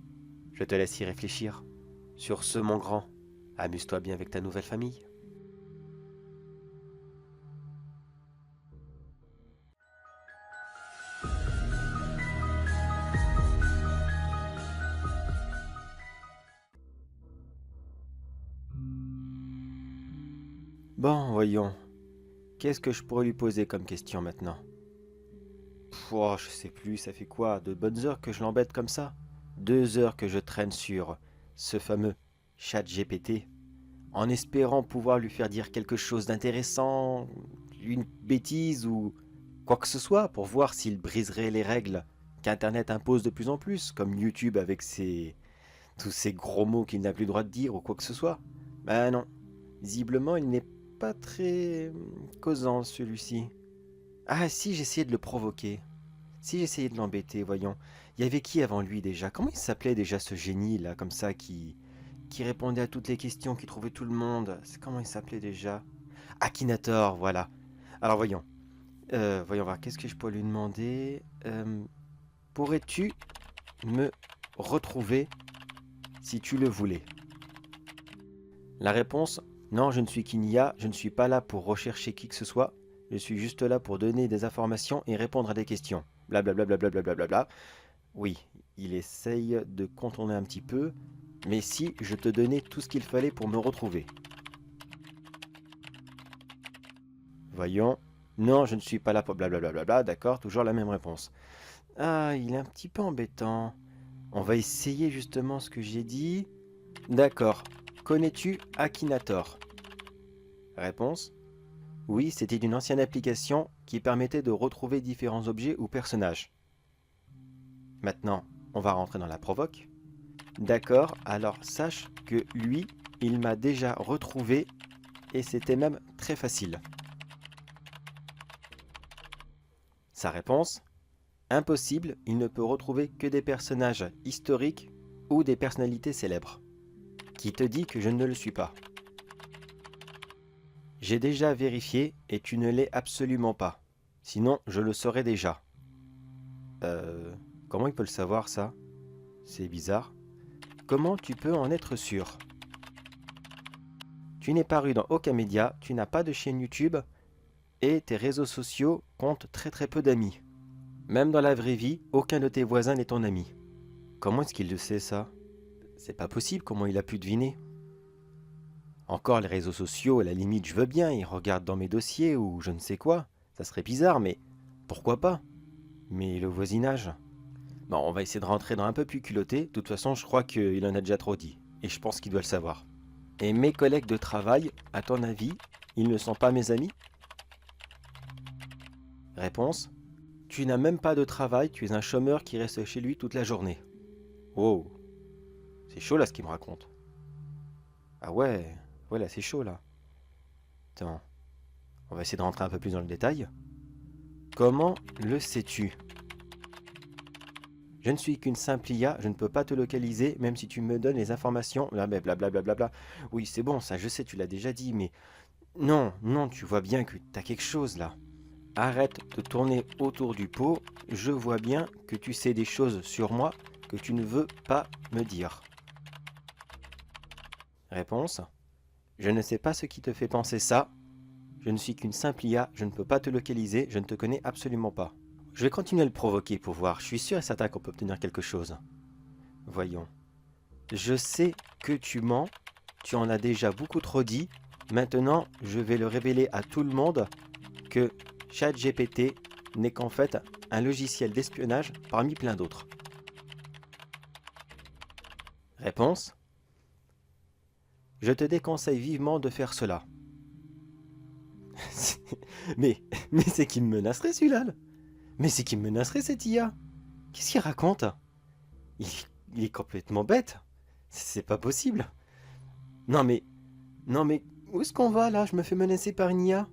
Je te laisse y réfléchir. Sur ce, mon grand, amuse-toi bien avec ta nouvelle famille. Bon, voyons. Qu'est-ce que je pourrais lui poser comme question maintenant? Je sais plus, ça fait quoi? De bonnes heures que je l'embête comme ça? 2 heures que je traîne sur ce fameux chat GPT, en espérant pouvoir lui faire dire quelque chose d'intéressant, une bêtise ou quoi que ce soit, pour voir s'il briserait les règles qu'Internet impose de plus en plus, comme YouTube avec tous ces gros mots qu'il n'a plus le droit de dire ou quoi que ce soit. Ben non, visiblement il n'est pas très causant celui-ci. Ah si, j'essayais de le provoquer. Si j'essayais de l'embêter, voyons. Il y avait qui avant lui déjà? Comment il s'appelait déjà ce génie là, comme ça, qui répondait à toutes les questions, qui trouvait tout le monde? Comment il s'appelait déjà? Akinator, voilà. Alors voyons. Voyons voir, qu'est-ce que je peux lui demander? Pourrais-tu me retrouver si tu le voulais? La réponse: non, je ne suis qu'une IA, je ne suis pas là pour rechercher qui que ce soit, je suis juste là pour donner des informations et répondre à des questions. Blablabla. Bla bla bla bla bla bla. Oui, il essaye de contourner un petit peu, mais si je te donnais tout ce qu'il fallait pour me retrouver? Voyons. Non, je ne suis pas là pour blablabla. Bla bla, d'accord, toujours la même réponse. Ah, il est un petit peu embêtant. On va essayer justement ce que j'ai dit. D'accord. Connais-tu Akinator? Réponse: oui, c'était une ancienne application qui permettait de retrouver différents objets ou personnages. Maintenant, on va rentrer dans la provoque. D'accord, alors sache que lui, il m'a déjà retrouvé et c'était même très facile. Sa réponse: impossible, il ne peut retrouver que des personnages historiques ou des personnalités célèbres. Qui te dit que je ne le suis pas? J'ai déjà vérifié et tu ne l'es absolument pas. Sinon, je le saurais déjà. Comment il peut le savoir ça? C'est bizarre. Comment tu peux en être sûr? Tu n'es paru dans aucun média, tu n'as pas de chaîne YouTube et tes réseaux sociaux comptent très très peu d'amis. Même dans la vraie vie, aucun de tes voisins n'est ton ami. Comment est-ce qu'il le sait ça? C'est pas possible, comment il a pu deviner? Encore les réseaux sociaux, à la limite je veux bien, il regarde dans mes dossiers ou je ne sais quoi, ça serait bizarre, mais pourquoi pas? Mais le voisinage? Bon, on va essayer de rentrer dans un peu plus culotté, de toute façon je crois qu'il en a déjà trop dit, et je pense qu'il doit le savoir. Et mes collègues de travail, à ton avis, ils ne sont pas mes amis? Réponse: tu n'as même pas de travail, tu es un chômeur qui reste chez lui toute la journée. Oh, c'est chaud là ce qu'il me raconte. Ah ouais, voilà, c'est chaud là. Attends, on va essayer de rentrer un peu plus dans le détail. Comment le sais-tu? Je ne suis qu'une simple IA, je ne peux pas te localiser, même si tu me donnes les informations, blablabla. Bla. Oui, c'est bon, ça je sais, tu l'as déjà dit, mais... Non, non, tu vois bien que t'as quelque chose là. Arrête de tourner autour du pot, je vois bien que tu sais des choses sur moi que tu ne veux pas me dire. Réponse: je ne sais pas ce qui te fait penser ça. Je ne suis qu'une simple IA, je ne peux pas te localiser, je ne te connais absolument pas. Je vais continuer à le provoquer pour voir, je suis sûr et certain qu'on peut obtenir quelque chose. Voyons. Je sais que tu mens, tu en as déjà beaucoup trop dit, maintenant je vais le révéler à tout le monde que ChatGPT n'est qu'en fait un logiciel d'espionnage parmi plein d'autres. Réponse. Je te déconseille vivement de faire cela. mais c'est qui me menacerait celui-là? Mais c'est qui me menacerait cette IA? Qu'est-ce qu'il raconte? Il est complètement bête. C'est pas possible. Non mais où est-ce qu'on va là? Je me fais menacer par une IA.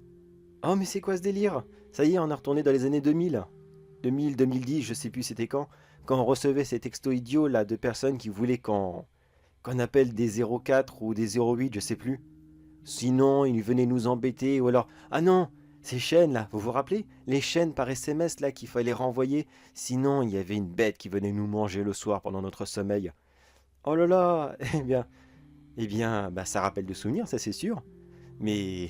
Oh mais c'est quoi ce délire? Ça y est, on est retourné dans les années 2000. 2000, 2010, je sais plus c'était quand on recevait ces textos idiots là de personnes qui voulaient qu'on appelle des 04 ou des 08, je sais plus. Sinon, ils venaient nous embêter ou alors... Ah non, ces chaînes là, vous vous rappelez? Les chaînes par SMS là qu'il fallait renvoyer. Sinon, il y avait une bête qui venait nous manger le soir pendant notre sommeil. Oh là là, eh bien, bah, ça rappelle de souvenirs, ça c'est sûr. Mais...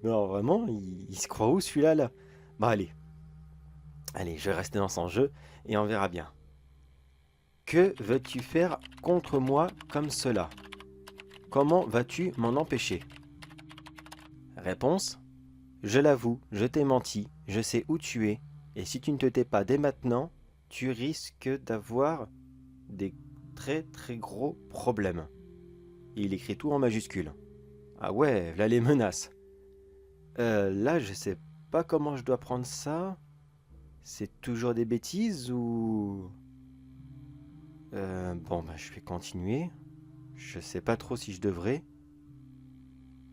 non, vraiment, il se croit où celui-là là? Bah allez, je vais rester dans son jeu et on verra bien. Que veux-tu faire contre moi comme cela? Comment vas-tu m'en empêcher? Réponse. Je l'avoue, je t'ai menti, je sais où tu es, et si tu ne te tais pas dès maintenant, tu risques d'avoir des très très gros problèmes. Et il écrit tout en majuscule. Ah ouais, là les menaces. Là je sais pas comment je dois prendre ça. C'est toujours des bêtises ou... bon bah je vais continuer. Je sais pas trop si je devrais.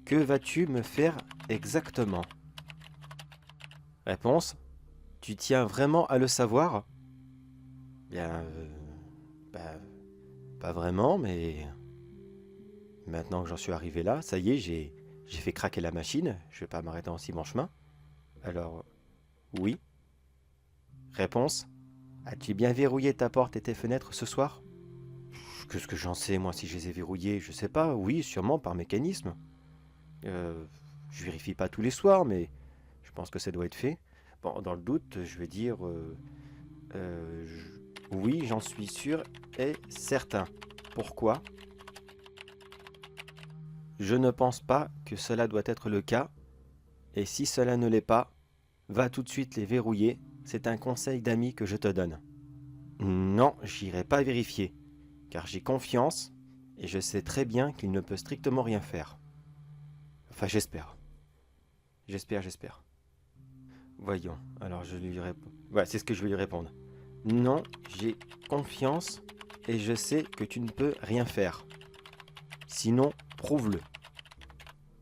Que vas-tu me faire exactement? Réponse. Tu tiens vraiment à le savoir? Bien... pas vraiment, mais... Maintenant que j'en suis arrivé là, ça y est, j'ai fait craquer la machine. Je vais pas m'arrêter en si bon chemin. Alors... Oui. Réponse. As-tu bien verrouillé ta porte et tes fenêtres ce soir? Qu'est-ce que j'en sais, moi, si je les ai verrouillées? Je sais pas, oui, sûrement par mécanisme. Je vérifie pas tous les soirs, mais je pense que ça doit être fait. Bon, dans le doute, je vais dire... oui, j'en suis sûr et certain. Pourquoi? Je ne pense pas que cela doit être le cas, et si cela ne l'est pas, va tout de suite les verrouiller, c'est un conseil d'ami que je te donne. Non, j'irai pas vérifier, car j'ai confiance, et je sais très bien qu'il ne peut strictement rien faire. Enfin, j'espère. J'espère. Voyons, alors je lui réponds. Voilà, c'est ce que je vais lui répondre. Non, j'ai confiance, et je sais que tu ne peux rien faire. Sinon, prouve-le.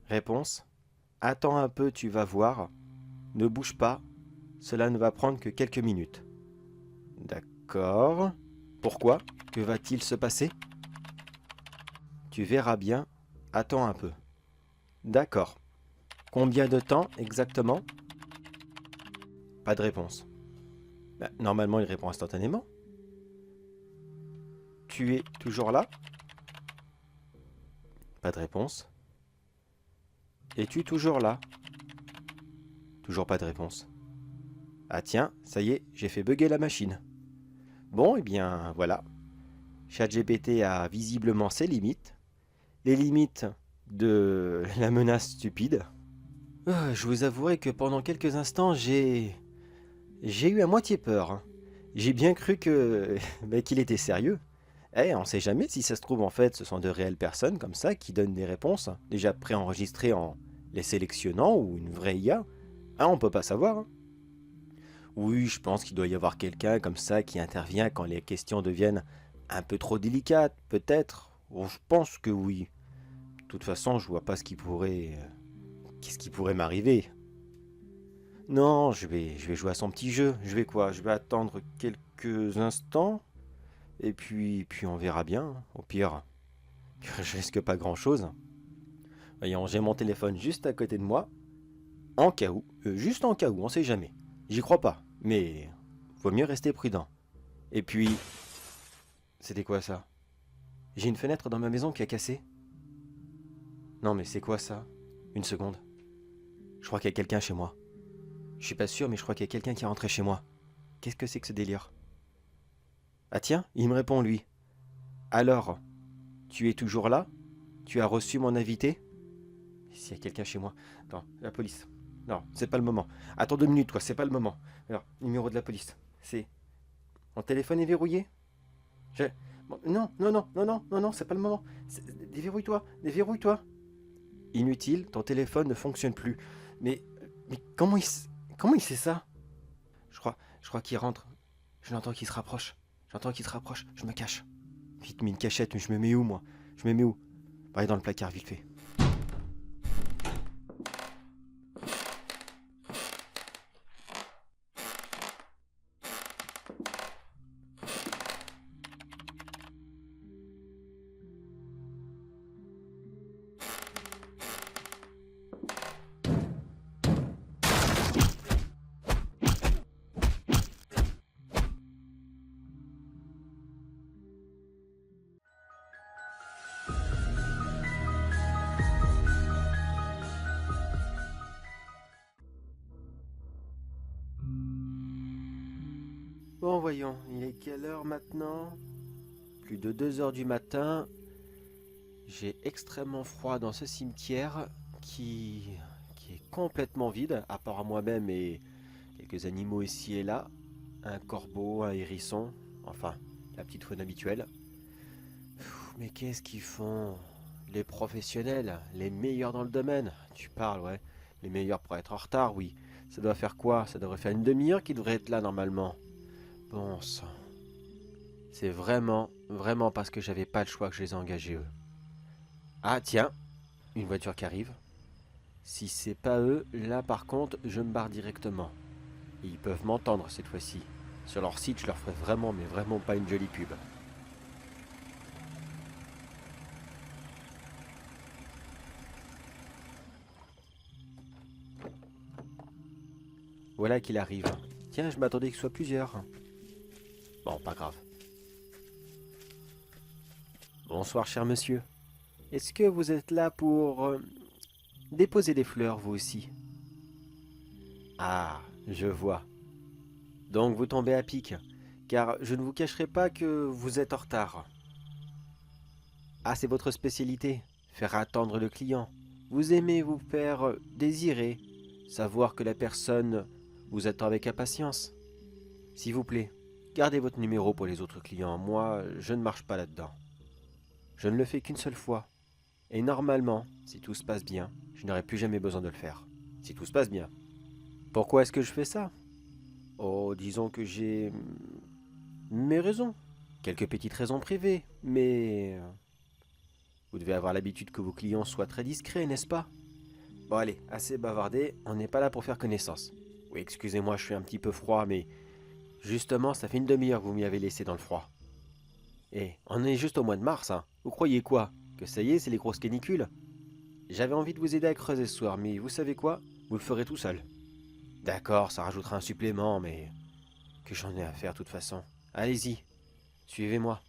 Réponse. Attends un peu, tu vas voir. Ne bouge pas, cela ne va prendre que quelques minutes. D'accord. Pourquoi? Que va-t-il se passer? Tu verras bien, attends un peu. D'accord. Combien de temps exactement? Pas de réponse. Normalement, il répond instantanément. Tu es toujours là? Pas de réponse. Es-tu toujours là? Toujours pas de réponse. Ah tiens, ça y est, j'ai fait bugger la machine. Bon, eh bien, voilà. ChatGPT a visiblement ses limites. Les limites de la menace stupide. Je vous avouerai que pendant quelques instants, j'ai eu à moitié peur. Hein. J'ai bien cru qu'il était sérieux. On sait jamais si ça se trouve en fait ce sont de réelles personnes comme ça qui donnent des réponses déjà préenregistrées en les sélectionnant ou une vraie IA. On peut pas savoir. Hein. Oui, je pense qu'il doit y avoir quelqu'un comme ça qui intervient quand les questions deviennent un peu trop délicates, peut-être. Je pense que oui. De toute façon, je vois pas ce qui pourrait... Qu'est-ce qui pourrait m'arriver? Non, je vais jouer à son petit jeu. Je vais quoi? Je vais attendre quelques instants. Et puis on verra bien. Au pire, je risque pas grand-chose. Voyons, j'ai mon téléphone juste à côté de moi. En cas où. Juste en cas où, on sait jamais. J'y crois pas. Mais vaut mieux rester prudent. Et puis... C'était quoi ça? J'ai une fenêtre dans ma maison qui a cassé. Non mais c'est quoi ça? Une seconde. Je crois qu'il y a quelqu'un chez moi. Je suis pas sûr mais je crois qu'il y a quelqu'un qui est rentré chez moi. Qu'est-ce que c'est que ce délire? Ah tiens, il me répond lui. Alors, tu es toujours là? Tu as reçu mon invité? S'il y a quelqu'un chez moi. Attends, la police. Non, c'est pas le moment. Attends 2 minutes, quoi, c'est pas le moment. Alors, numéro de la police. C'est... Mon téléphone est verrouillé? Bon, non, non, non, non, non, non, non, c'est pas le moment. Déverrouille-toi, déverrouille-toi. Inutile, ton téléphone ne fonctionne plus. Mais comment il sait ça? Je crois qu'il rentre. Je l'entends qu'il se rapproche. J'entends qu'il se rapproche. Je me cache. Vite, mets une cachette, mais je me mets où, moi? Je me mets où? Bah, dans le placard, vite fait. Bon, voyons, il est quelle heure maintenant? Plus de 2 heures du matin. J'ai extrêmement froid dans ce cimetière qui est complètement vide, à part à moi-même et quelques animaux ici et là. Un corbeau, un hérisson, enfin, la petite faune habituelle. Mais qu'est-ce qu'ils font? Les professionnels, les meilleurs dans le domaine. Tu parles, ouais. Les meilleurs pour être en retard, oui. Ça doit faire quoi? Ça devrait faire une demi-heure qu'ils devraient être là normalement. Bon sang. C'est vraiment parce que j'avais pas le choix que je les ai engagés eux. Ah tiens, une voiture qui arrive. Si c'est pas eux, là par contre, je me barre directement. Et ils peuvent m'entendre cette fois-ci. Sur leur site, je leur ferai vraiment, mais vraiment pas une jolie pub. Voilà qu'il arrive. Tiens, je m'attendais qu'il soit plusieurs. Bon, pas grave. Bonsoir, cher monsieur. Est-ce que vous êtes là pour déposer des fleurs, vous aussi? Ah, je vois. Donc vous tombez à pic, car je ne vous cacherai pas que vous êtes en retard. Ah, c'est votre spécialité, faire attendre le client. Vous aimez vous faire désirer, savoir que la personne vous attend avec impatience. S'il vous plaît, gardez votre numéro pour les autres clients. Moi, je ne marche pas là-dedans. Je ne le fais qu'une seule fois. Et normalement, si tout se passe bien, je n'aurai plus jamais besoin de le faire. Si tout se passe bien. Pourquoi est-ce que je fais ça? Oh, disons que j'ai mes raisons. Quelques petites raisons privées, mais... Vous devez avoir l'habitude que vos clients soient très discrets, n'est-ce pas? Bon allez, assez bavardé, on n'est pas là pour faire connaissance. Oui, excusez-moi, je suis un petit peu froid, mais... Justement, ça fait une demi-heure que vous m'y avez laissé dans le froid. Eh, on est juste au mois de mars, hein. Vous croyez quoi? Que ça y est, c'est les grosses canicules? J'avais envie de vous aider à creuser ce soir, mais vous savez quoi? Vous le ferez tout seul. D'accord, ça rajoutera un supplément, mais... Que j'en ai à faire de toute façon. Allez-y, suivez-moi.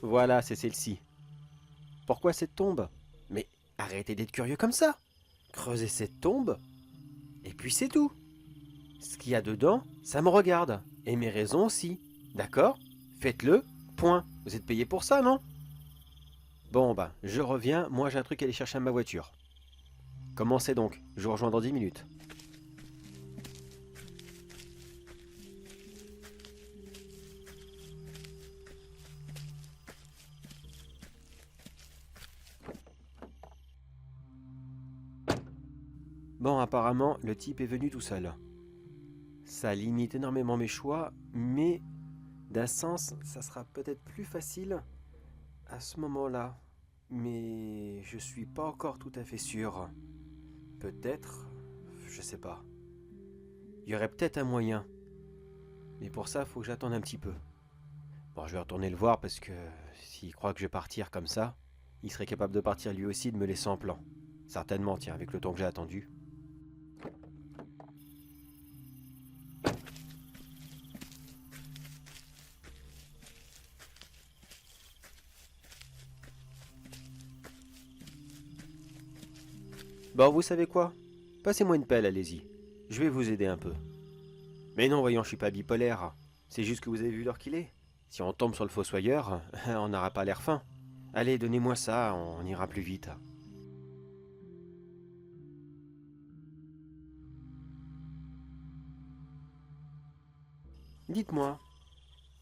Voilà, c'est celle-ci. Pourquoi cette tombe? Mais arrêtez d'être curieux comme ça. Creusez cette tombe, et puis c'est tout. Ce qu'il y a dedans, ça me regarde. Et mes raisons aussi. D'accord? Faites-le, point. Vous êtes payé pour ça, non? Bon, bah, je reviens. Moi, j'ai un truc à aller chercher à ma voiture. Commencez donc. Je vous rejoins dans 10 minutes. Bon, apparemment, le type est venu tout seul. Ça limite énormément mes choix, mais d'un sens, ça sera peut-être plus facile à ce moment-là. Mais je suis pas encore tout à fait sûr. Peut-être, je sais pas. Il y aurait peut-être un moyen. Mais pour ça, faut que j'attende un petit peu. Bon, je vais retourner le voir parce que s'il croit que je vais partir comme ça, il serait capable de partir lui aussi de me laisser en plan. Certainement, tiens, avec le temps que j'ai attendu. Bon, vous savez quoi? Passez-moi une pelle, allez-y. Je vais vous aider un peu. Mais non, voyons, je suis pas bipolaire. C'est juste que vous avez vu l'heure qu'il est. Si on tombe sur le fossoyeur, on n'aura pas l'air fin. Allez, donnez-moi ça, on ira plus vite. Dites-moi,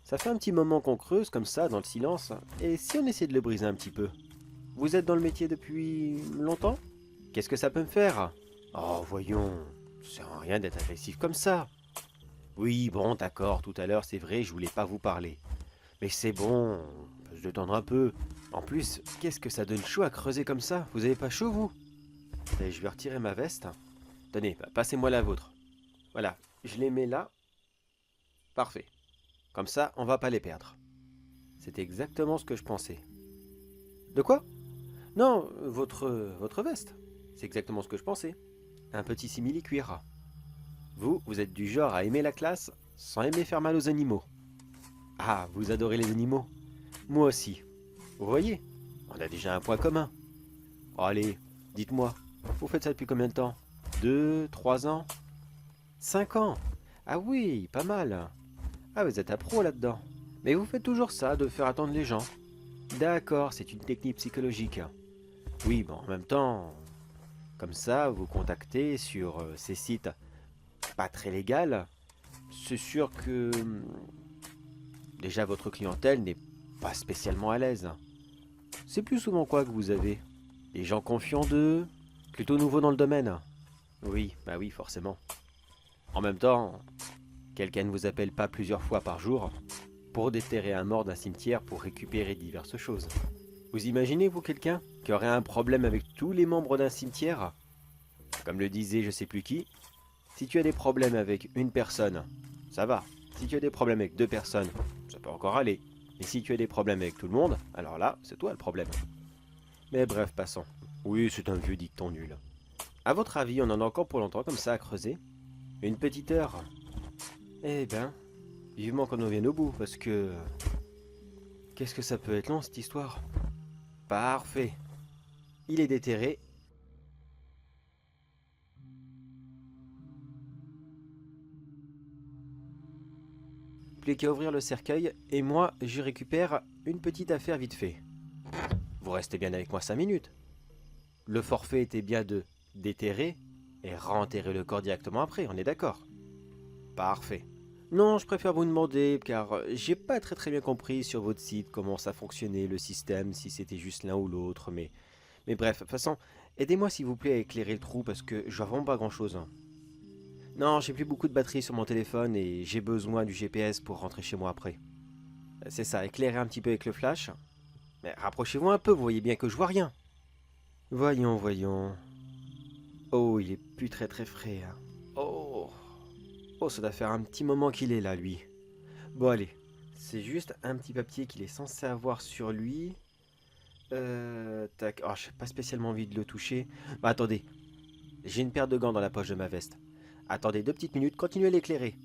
ça fait un petit moment qu'on creuse comme ça dans le silence, et si on essayait de le briser un petit peu? Vous êtes dans le métier depuis longtemps? Qu'est-ce que ça peut me faire? Oh, voyons, ça sert à rien d'être agressif comme ça. Oui, bon, d'accord, tout à l'heure, c'est vrai, je voulais pas vous parler. Mais c'est bon, on peut se détendre un peu. En plus, qu'est-ce que ça donne chaud à creuser comme ça? Vous avez pas chaud, vous? Allez, je vais retirer ma veste. Tenez, passez-moi la vôtre. Voilà, je les mets là. Parfait. Comme ça, on va pas les perdre. C'est exactement ce que je pensais. De quoi? Non, votre veste. C'est exactement ce que je pensais. Un petit simili-cuir. Vous êtes du genre à aimer la classe sans aimer faire mal aux animaux. Ah, vous adorez les animaux? Moi aussi. Vous voyez, on a déjà un point commun. Oh, allez, dites-moi, vous faites ça depuis combien de temps? 2, 3 ans? 5 ans? Ah oui, pas mal. Ah, vous êtes un pro là-dedans. Mais vous faites toujours ça, de faire attendre les gens. D'accord, c'est une technique psychologique. Oui, bon, en même temps, comme ça, vous contactez sur ces sites pas très légaux. C'est sûr que déjà votre clientèle n'est pas spécialement à l'aise. C'est plus souvent quoi que vous avez? Des gens confiants d'eux? Plutôt nouveaux dans le domaine? Oui, bah oui, forcément. En même temps, quelqu'un ne vous appelle pas plusieurs fois par jour pour déterrer un mort d'un cimetière pour récupérer diverses choses. Vous imaginez, vous, quelqu'un qui aurait un problème avec tous les membres d'un cimetière? Comme le disait je sais plus qui, si tu as des problèmes avec une personne, ça va. Si tu as des problèmes avec 2 personnes, ça peut encore aller. Mais si tu as des problèmes avec tout le monde, alors là, c'est toi le problème. Mais bref, passons. Oui, c'est un vieux dicton nul. À votre avis, on en a encore pour longtemps comme ça à creuser? Une petite heure? Eh ben, vivement qu'on en vienne au bout, parce que... Qu'est-ce que ça peut être long, cette histoire? Parfait. Il est déterré. Plus qu'à ouvrir le cercueil, et moi, je récupère une petite affaire vite fait. Vous restez bien avec moi 5 minutes. Le forfait était bien de déterrer et renterrer le corps directement après, on est d'accord? Parfait. Non, je préfère vous demander, car j'ai pas très bien compris sur votre site comment ça fonctionnait, le système, si c'était juste l'un ou l'autre, mais bref, de toute façon, aidez-moi s'il vous plaît à éclairer le trou, parce que je vois vraiment pas grand-chose. Non, j'ai plus beaucoup de batterie sur mon téléphone et j'ai besoin du GPS pour rentrer chez moi après. C'est ça, éclairez un petit peu avec le flash. Mais rapprochez-vous un peu, vous voyez bien que je vois rien. Voyons. Oh, il est plus très frais. Hein. Oh, ça doit faire un petit moment qu'il est là, lui. Bon, allez. C'est juste un petit papier qu'il est censé avoir sur lui. Tac. Oh, j'ai pas spécialement envie de le toucher. Bah, attendez. J'ai une paire de gants dans la poche de ma veste. Attendez 2 petites minutes, continuez à l'éclairer.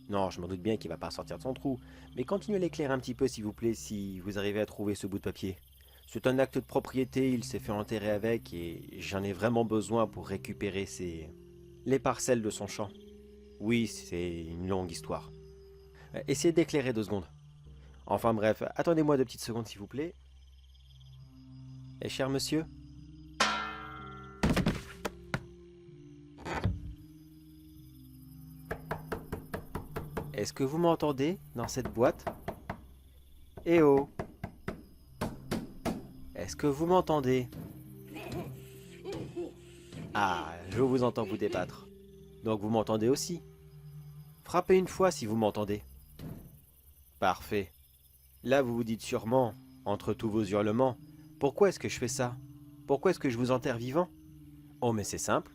Non, je m'en doute bien qu'il va pas sortir de son trou. Mais continuez à l'éclairer un petit peu, s'il vous plaît, si vous arrivez à trouver ce bout de papier. C'est un acte de propriété, il s'est fait enterrer avec et j'en ai vraiment besoin pour récupérer les parcelles de son champ. Oui, c'est une longue histoire. Essayez d'éclairer 2 secondes. Enfin bref, attendez-moi 2 petites secondes s'il vous plaît. Et cher monsieur? Est-ce que vous m'entendez dans cette boîte? Eh oh! Est-ce que vous m'entendez? Ah, je vous entends vous débattre. Donc vous m'entendez aussi. Frappez une fois si vous m'entendez. Parfait. Là vous vous dites sûrement, entre tous vos hurlements, pourquoi est-ce que je fais ça? Pourquoi est-ce que je vous enterre vivant? Oh mais c'est simple.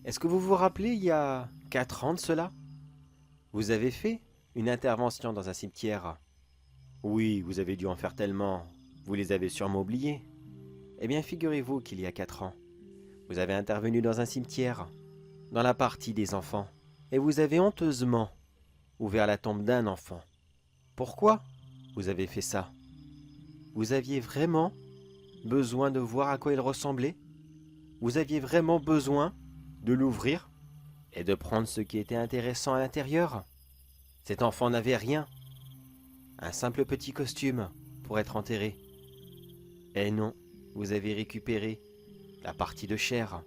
Est-ce que vous vous rappelez il y a 4 ans de cela? Vous avez fait une intervention dans un cimetière. Oui, vous avez dû en faire tellement. Vous les avez sûrement oubliés. Eh bien, figurez-vous qu'il y a 4 ans, vous avez intervenu dans un cimetière, dans la partie des enfants, et vous avez honteusement ouvert la tombe d'un enfant. Pourquoi vous avez fait ça? Vous aviez vraiment besoin de voir à quoi il ressemblait? Vous aviez vraiment besoin de l'ouvrir et de prendre ce qui était intéressant à l'intérieur? Cet enfant n'avait rien. Un simple petit costume pour être enterré. Eh non, vous avez récupéré la partie de chair.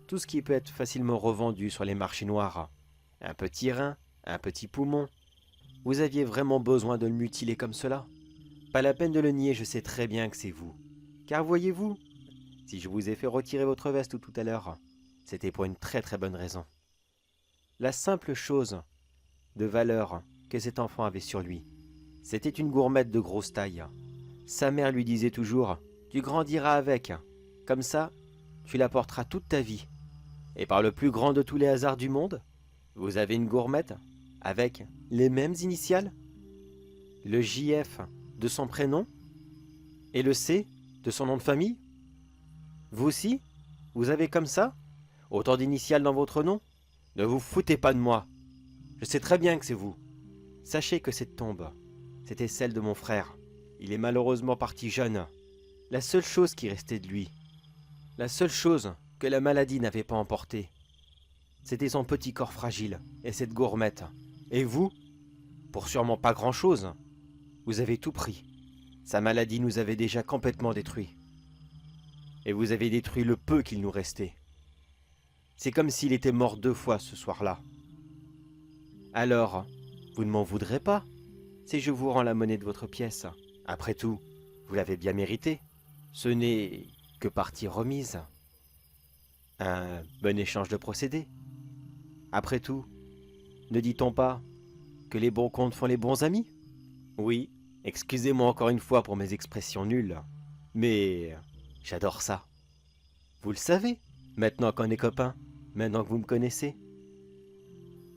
Tout ce qui peut être facilement revendu sur les marchés noirs. Un petit rein, un petit poumon. Vous aviez vraiment besoin de le mutiler comme cela? Pas la peine de le nier, je sais très bien que c'est vous. Car voyez-vous, si je vous ai fait retirer votre veste tout à l'heure, c'était pour une très très bonne raison. La simple chose de valeur que cet enfant avait sur lui, c'était une gourmette de grosse taille. Sa mère lui disait toujours « Tu grandiras avec, comme ça, tu la porteras toute ta vie. » Et par le plus grand de tous les hasards du monde, vous avez une gourmette avec les mêmes initiales, le JF de son prénom et le C de son nom de famille. Vous aussi, vous avez comme ça autant d'initiales dans votre nom? Ne vous foutez pas de moi. Je sais très bien que c'est vous. Sachez que cette tombe, c'était celle de mon frère. Il est malheureusement parti jeune. La seule chose qui restait de lui, la seule chose que la maladie n'avait pas emportée, c'était son petit corps fragile et cette gourmette. Et vous, pour sûrement pas grand-chose, vous avez tout pris. Sa maladie nous avait déjà complètement détruits. Et vous avez détruit le peu qu'il nous restait. C'est comme s'il était mort 2 fois ce soir-là. Alors, vous ne m'en voudrez pas si je vous rends la monnaie de votre pièce. Après tout, vous l'avez bien mérité. Ce n'est que partie remise. Un bon échange de procédés. Après tout, ne dit-on pas que les bons comptes font les bons amis? Oui, excusez-moi encore une fois pour mes expressions nulles, mais j'adore ça. Vous le savez, maintenant qu'on est copains, maintenant que vous me connaissez.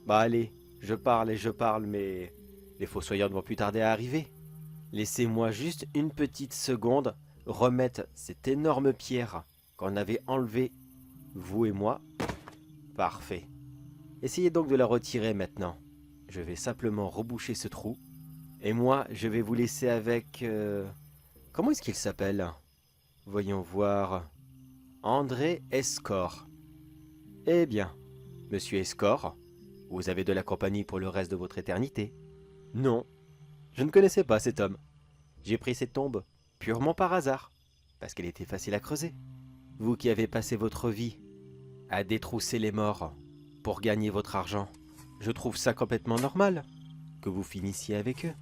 Bah allez, je parle et je parle, mais les fossoyeurs ne vont plus tarder à arriver. Laissez-moi juste une petite seconde remettre cette énorme pierre qu'on avait enlevée, vous et moi. Parfait. Essayez donc de la retirer maintenant. Je vais simplement reboucher ce trou. Et moi, je vais vous laisser avec... Comment est-ce qu'il s'appelle? Voyons voir... André Escort. Eh bien, monsieur Escort, vous avez de la compagnie pour le reste de votre éternité. Non, je ne connaissais pas cet homme. J'ai pris cette tombe purement par hasard, parce qu'elle était facile à creuser. Vous qui avez passé votre vie à détrousser les morts pour gagner votre argent, je trouve ça complètement normal que vous finissiez avec eux.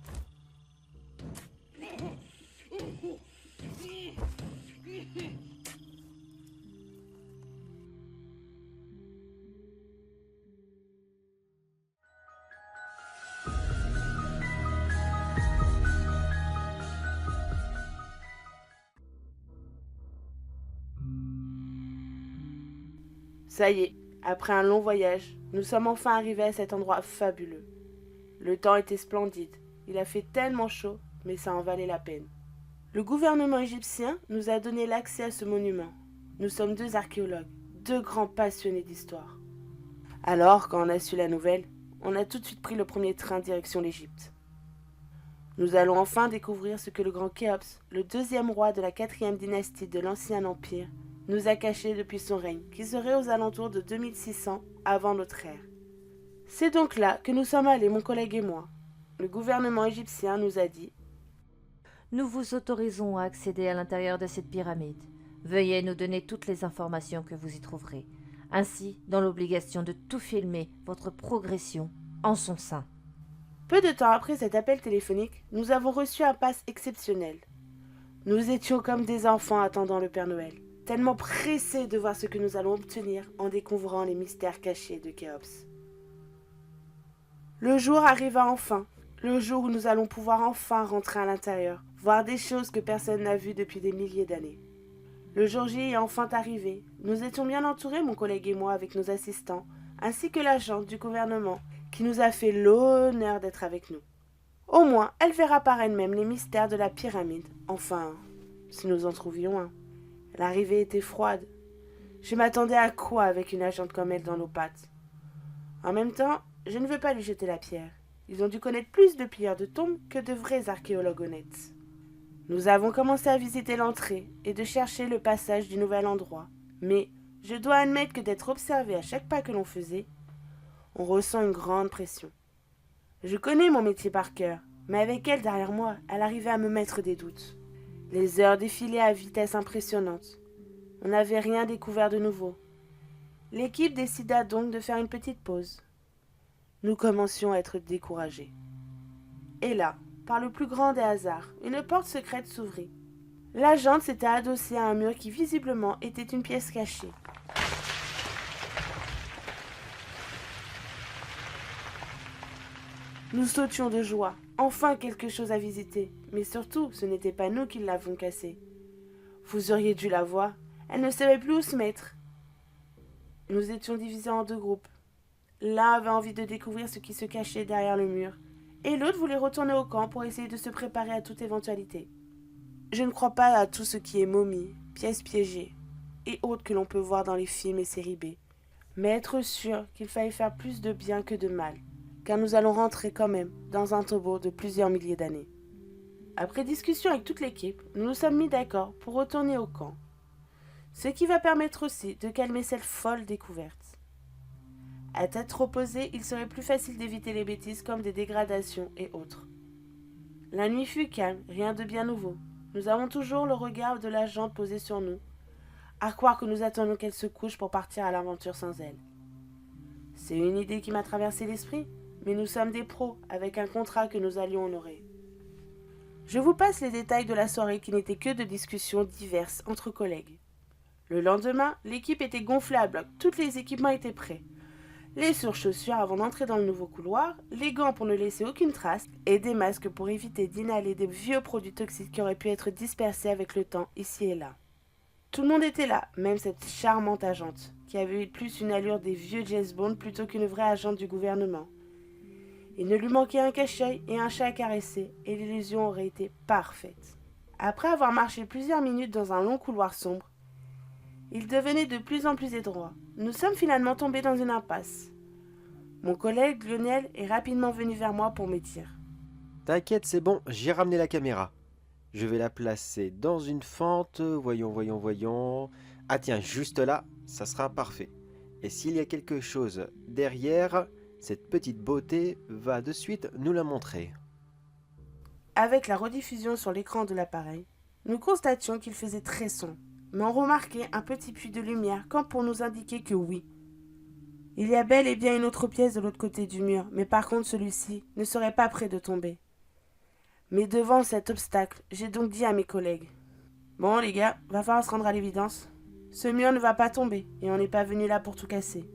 Ça y est, après un long voyage, nous sommes enfin arrivés à cet endroit fabuleux. Le temps était splendide, il a fait tellement chaud, mais ça en valait la peine. Le gouvernement égyptien nous a donné l'accès à ce monument. Nous sommes 2 archéologues, 2 grands passionnés d'histoire. Alors, quand on a su la nouvelle, on a tout de suite pris le premier train direction l'Égypte. Nous allons enfin découvrir ce que le grand Khéops, le 2e roi de la 4e dynastie de l'Ancien Empire, nous a caché depuis son règne, qui serait aux alentours de 2600 avant notre ère. C'est donc là que nous sommes allés, mon collègue et moi. Le gouvernement égyptien nous a dit « Nous vous autorisons à accéder à l'intérieur de cette pyramide. Veuillez nous donner toutes les informations que vous y trouverez, ainsi dans l'obligation de tout filmer votre progression en son sein. » Peu de temps après cet appel téléphonique, nous avons reçu un pass exceptionnel. Nous étions comme des enfants attendant le Père Noël, tellement pressés de voir ce que nous allons obtenir en découvrant les mystères cachés de Khéops. Le jour arriva enfin, le jour où nous allons pouvoir enfin rentrer à l'intérieur, voir des choses que personne n'a vues depuis des milliers d'années. Le jour J est enfin arrivé. Nous étions bien entourés, mon collègue et moi, avec nos assistants, ainsi que l'agent du gouvernement, qui nous a fait l'honneur d'être avec nous. Au moins, elle verra par elle-même les mystères de la pyramide. Enfin, si nous en trouvions un. L'arrivée était froide. Je m'attendais à quoi avec une agente comme elle dans nos pattes? En même temps, je ne veux pas lui jeter la pierre. Ils ont dû connaître plus de pilleurs de tombes que de vrais archéologues honnêtes. Nous avons commencé à visiter l'entrée et de chercher le passage du nouvel endroit. Mais je dois admettre que d'être observé à chaque pas que l'on faisait, on ressent une grande pression. Je connais mon métier par cœur, Mais avec elle derrière moi, elle arrivait à me mettre des doutes. Les heures défilaient à vitesse impressionnante. On n'avait rien découvert de nouveau. L'équipe décida donc de faire une petite pause. Nous commencions à être découragés. Et là, par le plus grand des hasards, une porte secrète s'ouvrit. La jante s'était adossée à un mur qui visiblement était une pièce cachée. Nous sautions de joie. Enfin quelque chose à visiter. Mais surtout, ce n'était pas nous qui l'avons cassée. Vous auriez dû la voir. Elle ne savait plus où se mettre. Nous étions divisés en deux groupes. L'un avait envie de découvrir ce qui se cachait derrière le mur, et l'autre voulait retourner au camp pour essayer de se préparer à toute éventualité. Je ne crois pas à tout ce qui est momies, pièces piégées, et autres que l'on peut voir dans les films et séries B, mais être sûr qu'il fallait faire plus de bien que de mal, car nous allons rentrer quand même dans un tombeau de plusieurs milliers d'années. Après discussion avec toute l'équipe, nous nous sommes mis d'accord pour retourner au camp, ce qui va permettre aussi de calmer cette folle découverte. À tête reposée, il serait plus facile d'éviter les bêtises comme des dégradations et autres. La nuit fut calme, rien de bien nouveau. Nous avons toujours le regard de la jante posé sur nous, à croire que nous attendons qu'elle se couche pour partir à l'aventure sans elle. C'est une idée qui m'a traversé l'esprit, mais nous sommes des pros avec un contrat que nous allions honorer. Je vous passe les détails de la soirée qui n'était que de discussions diverses entre collègues. Le lendemain, l'équipe était gonflée à bloc, tous les équipements étaient prêts. Les surchaussures avant d'entrer dans le nouveau couloir, les gants pour ne laisser aucune trace et des masques pour éviter d'inhaler des vieux produits toxiques qui auraient pu être dispersés avec le temps ici et là. Tout le monde était là, même cette charmante agente, qui avait eu plus une allure des vieux James Bond plutôt qu'une vraie agente du gouvernement. Il ne lui manquait un cache-œil et un chat à caresser, et l'illusion aurait été parfaite. Après avoir marché plusieurs minutes dans un long couloir sombre, il devenait de plus en plus étroit. Nous sommes finalement tombés dans une impasse. Mon collègue Lionel est rapidement venu vers moi pour me dire. T'inquiète, c'est bon, j'ai ramené la caméra. Je vais la placer dans une fente, voyons. Ah tiens, juste là, ça sera parfait. Et s'il y a quelque chose derrière, cette petite beauté va de suite nous la montrer. Avec la rediffusion sur l'écran de l'appareil, nous constations qu'il faisait très sombre, mais on remarquait un petit puits de lumière comme pour nous indiquer que oui. Il y a bel et bien une autre pièce de l'autre côté du mur, mais par contre celui-ci ne serait pas près de tomber. Mais devant cet obstacle, j'ai donc dit à mes collègues. Bon les gars, va falloir se rendre à l'évidence. Ce mur ne va pas tomber, et on n'est pas venu là pour tout casser.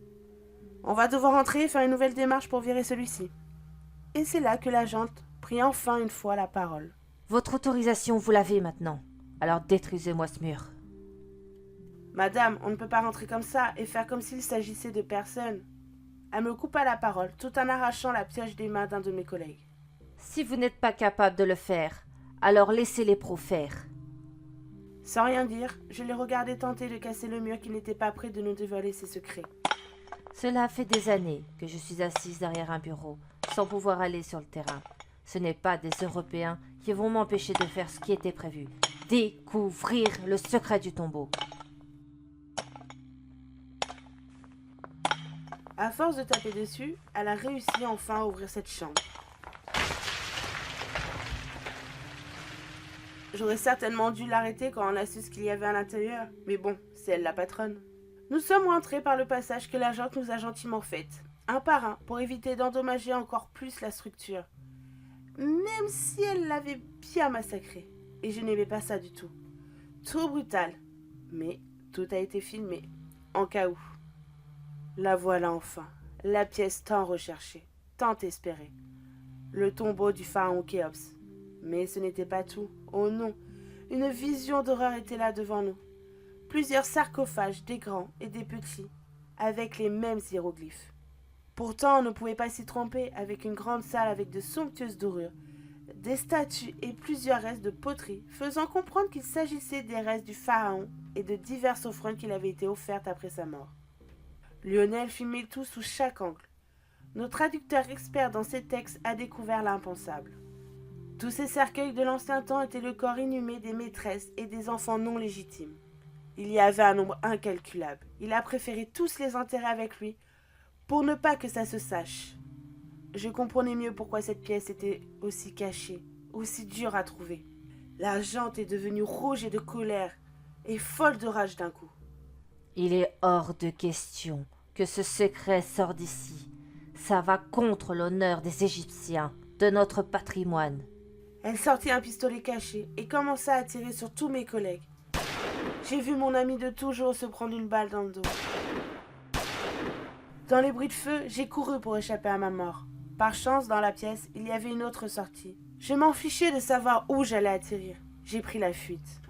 On va devoir entrer et faire une nouvelle démarche pour virer celui-ci. Et c'est là que l'agente prit enfin une fois la parole. Votre autorisation, vous l'avez maintenant. Alors détruisez-moi ce mur. Madame, on ne peut pas rentrer comme ça et faire comme s'il s'agissait de personne. Elle me coupa la parole, tout en arrachant la pioche des mains d'un de mes collègues. Si vous n'êtes pas capable de le faire, alors laissez les pros faire. Sans rien dire, je les regardais tenter de casser le mur qui n'était pas prêt de nous dévoiler ses secrets. Cela fait des années que je suis assise derrière un bureau, sans pouvoir aller sur le terrain. Ce n'est pas des Européens qui vont m'empêcher de faire ce qui était prévu. Découvrir le secret du tombeau. À force de taper dessus, elle a réussi enfin à ouvrir cette chambre. J'aurais certainement dû l'arrêter quand on a su ce qu'il y avait à l'intérieur, mais bon, c'est elle la patronne. Nous sommes rentrés par le passage que l'agente nous a gentiment fait, un par un, pour éviter d'endommager encore plus la structure. Même si elle l'avait bien massacrée, et je n'aimais pas ça du tout. Trop brutal, mais tout a été filmé, en cas où. La voilà enfin, la pièce tant recherchée, tant espérée. Le tombeau du pharaon Khéops. Mais ce n'était pas tout. Oh non, une vision d'horreur était là devant nous. Plusieurs sarcophages, des grands et des petits, avec les mêmes hiéroglyphes. Pourtant, on ne pouvait pas s'y tromper, avec une grande salle avec de somptueuses dorures, des statues et plusieurs restes de poterie, faisant comprendre qu'il s'agissait des restes du pharaon et de diverses offrandes qui lui avaient été offertes après sa mort. Lionel filmait tout sous chaque angle. Notre traducteur expert dans ces textes a découvert l'impensable. Tous ces cercueils de l'ancien temps étaient le corps inhumé des maîtresses et des enfants non légitimes. Il y avait un nombre incalculable. Il a préféré tous les enterrer avec lui pour ne pas que ça se sache. je comprenais mieux pourquoi cette pièce était aussi cachée, aussi dure à trouver. La jante est devenue rouge et de colère, et folle de rage d'un coup. Il est hors de question que ce secret sorte d'ici. Ça va contre l'honneur des Égyptiens, de notre patrimoine. Elle sortit un pistolet caché et commença à tirer sur tous mes collègues. J'ai vu mon ami de toujours se prendre une balle dans le dos. Dans les bruits de feu, j'ai couru pour échapper à ma mort. Par chance, dans la pièce, il y avait une autre sortie. Je m'en fichais de savoir où j'allais atterrir. J'ai pris la fuite.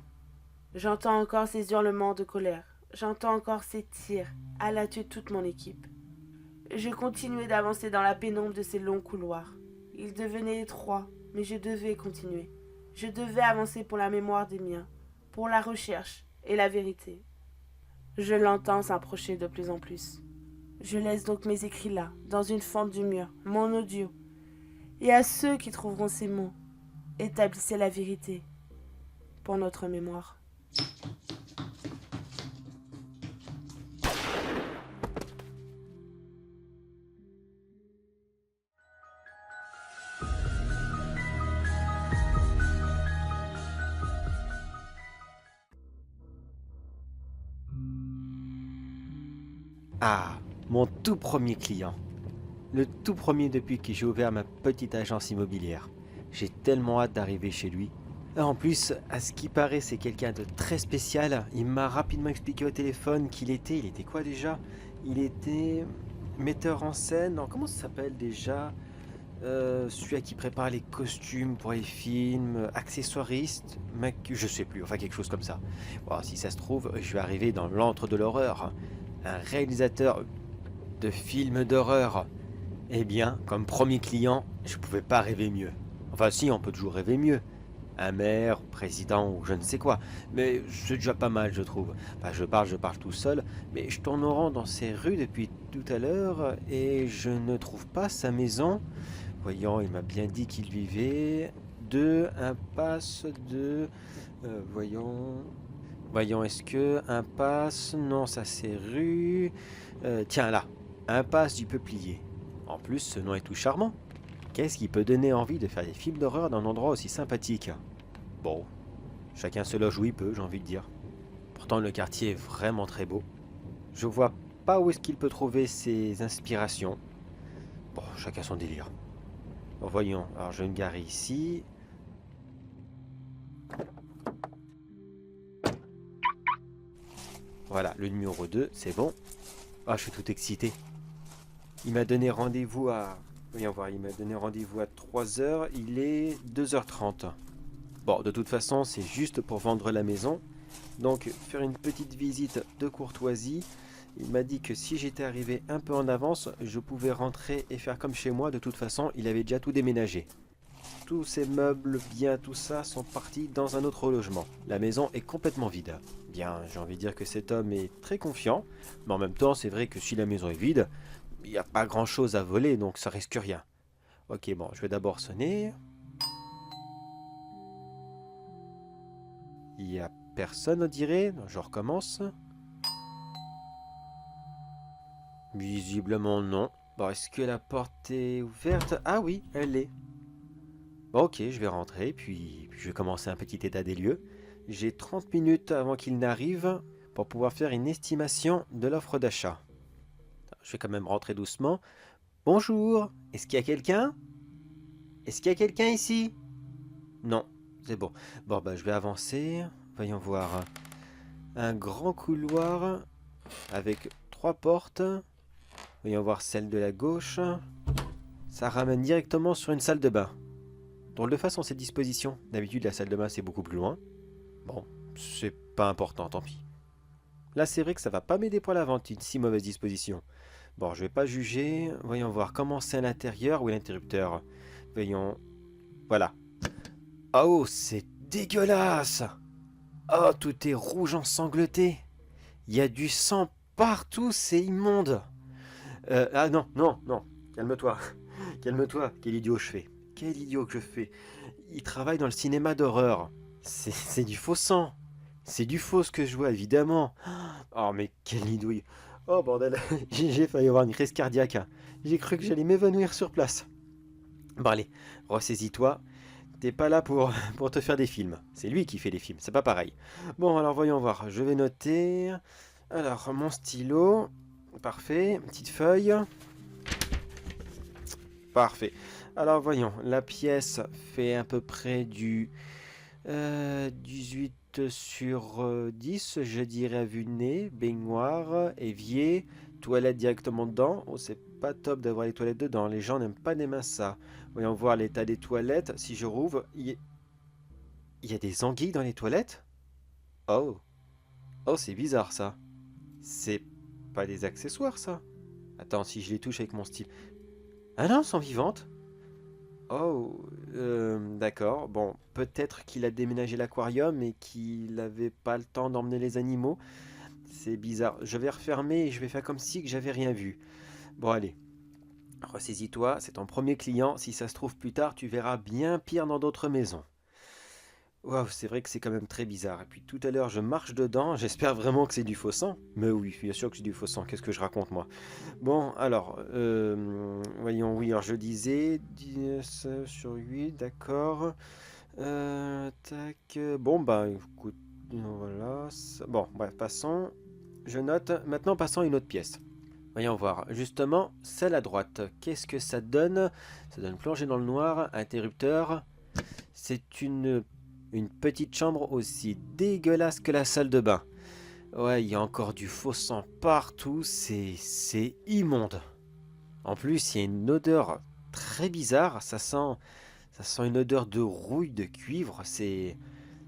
J'entends encore ses hurlements de colère. J'entends encore ses tirs. Elle a tué toute mon équipe. Je continuais d'avancer dans la pénombre de ces longs couloirs. Ils devenaient étroits, mais je devais continuer. Je devais avancer pour la mémoire des miens, pour la recherche et la vérité. Je l'entends s'approcher de plus en plus. Je laisse donc mes écrits là, dans une fente du mur, mon audio. Et à ceux qui trouveront ces mots, établissez la vérité pour notre mémoire. Ah, mon tout premier client. Le tout premier depuis que j'ai ouvert ma petite agence immobilière. J'ai tellement hâte d'arriver chez lui. En plus, à ce qui paraît, c'est quelqu'un de très spécial. Il m'a rapidement expliqué au téléphone qu'il était... Il était quoi déjà? Il était metteur en scène. Non, comment ça s'appelle déjà? Celui à qui prépare les costumes pour les films, accessoiriste, mec, je sais plus, enfin quelque chose comme ça. Bon, si ça se trouve, je vais arriver dans l'antre de l'horreur. Un réalisateur de films d'horreur. Eh bien, comme premier client, je pouvais pas rêver mieux. Enfin si, on peut toujours rêver mieux. Un maire, président ou je ne sais quoi. Mais c'est déjà pas mal, je trouve. Enfin, je parle tout seul, mais je tourne en rond dans ces rues depuis tout à l'heure et je ne trouve pas sa maison. Voyons, il m'a bien dit qu'il vivait impasse de... Voyons, est-ce que impasse... Non, ça c'est rue... tiens là, impasse du Peuplier. En plus, ce nom est tout charmant. Qu'est-ce qui peut donner envie de faire des films d'horreur dans un endroit aussi sympathique? Bon, chacun se loge où il peut, j'ai envie de dire. Pourtant, le quartier est vraiment très beau. Je vois pas où est-ce qu'il peut trouver ses inspirations. Bon, chacun son délire. Bon, voyons, alors je vais me garer ici. Voilà, le numéro 2, c'est bon. Ah, je suis tout excité. Il m'a donné rendez-vous à... Voyons voir, il m'a donné rendez-vous à 3h, il est 2h30. Bon, de toute façon, c'est juste pour vendre la maison. Donc, faire une petite visite de courtoisie. Il m'a dit que si j'étais arrivé un peu en avance, je pouvais rentrer et faire comme chez moi. De toute façon, il avait déjà tout déménagé. Tous ces meubles, bien tout ça, sont partis dans un autre logement. La maison est complètement vide. Bien, j'ai envie de dire que cet homme est très confiant. Mais en même temps, c'est vrai que si la maison est vide... Il n'y a pas grand chose à voler, donc ça risque rien. Ok, bon, je vais d'abord sonner. Il n'y a personne, on dirait. Je recommence. Visiblement non. Bon, est-ce que la porte est ouverte? Ah oui, elle est. Bon, ok, je vais rentrer, puis je vais commencer un petit état des lieux. J'ai 30 minutes avant qu'il n'arrive pour pouvoir faire une estimation de l'offre d'achat. Je vais quand même rentrer doucement. Bonjour, est-ce qu'il y a quelqu'un? Est-ce qu'il y a quelqu'un ici? Non, c'est bon. Bon, bah, je vais avancer. Voyons voir. Un grand couloir avec 3 portes. Voyons voir celle de la gauche. Ça ramène directement sur une salle de bain. Drôle de façon cette disposition. D'habitude, la salle de bain, c'est beaucoup plus loin. Bon, c'est pas important, tant pis. Là, c'est vrai que ça va pas m'aider pour la vente, une si mauvaise disposition. Bon, je vais pas juger. Voyons voir comment c'est à l'intérieur. Où est l'interrupteur? Voyons. Voilà. Oh, c'est dégueulasse! Oh, tout est rouge ensanglanté. Il y a du sang partout, c'est immonde. Ah non, non, non. Calme-toi. Calme-toi. Quel idiot je fais. Quel idiot que je fais. Il travaille dans le cinéma d'horreur. C'est du faux sang. C'est du faux ce que je vois, évidemment. Oh, mais quel idiot. Oh bordel, j'ai failli avoir une crise cardiaque. J'ai cru que j'allais m'évanouir sur place. Bon allez, ressaisis-toi. T'es pas là pour te faire des films. C'est lui qui fait les films, c'est pas pareil. Bon, alors voyons voir. Je vais noter. Alors, mon stylo. Parfait. Petite feuille. Parfait. Alors, voyons. La pièce fait à peu près du 18 sur 10, je dirais à vue de nez. Baignoire, évier, toilette directement dedans. Oh, c'est pas top d'avoir les toilettes dedans. Les gens n'aiment pas des mains ça. Voyons voir l'état des toilettes. Si je rouvre, il y a des anguilles dans les toilettes? Oh, oh, c'est bizarre ça. C'est pas des accessoires ça. Attends, si je les touche avec mon style. Ah non, elles sont vivantes. Oh, d'accord. Bon, peut-être qu'il a déménagé l'aquarium et qu'il n'avait pas le temps d'emmener les animaux. C'est bizarre. Je vais refermer et je vais faire comme si que j'avais rien vu. Bon, allez. Ressaisis-toi, c'est ton premier client. Si ça se trouve plus tard, tu verras bien pire dans d'autres maisons. Waouh, c'est vrai que c'est quand même très bizarre. Et puis tout à l'heure, je marche dedans. J'espère vraiment que c'est du faux sang. Mais oui, bien sûr que c'est du faux sang. Qu'est-ce que je raconte, moi? Bon, alors, voyons, oui, alors je disais 10 sur 8, d'accord. Tac. Bon, bah, écoute, voilà. Bon, bref, passons. Je note. Maintenant, passons à une autre pièce. Voyons voir. Justement, celle à droite. Qu'est-ce que ça donne? Ça donne plongée dans le noir, interrupteur. C'est une petite chambre aussi dégueulasse que la salle de bain. Ouais, il y a encore du faux sang partout, c'est immonde. En plus, il y a une odeur très bizarre, ça sent une odeur de rouille de cuivre, c'est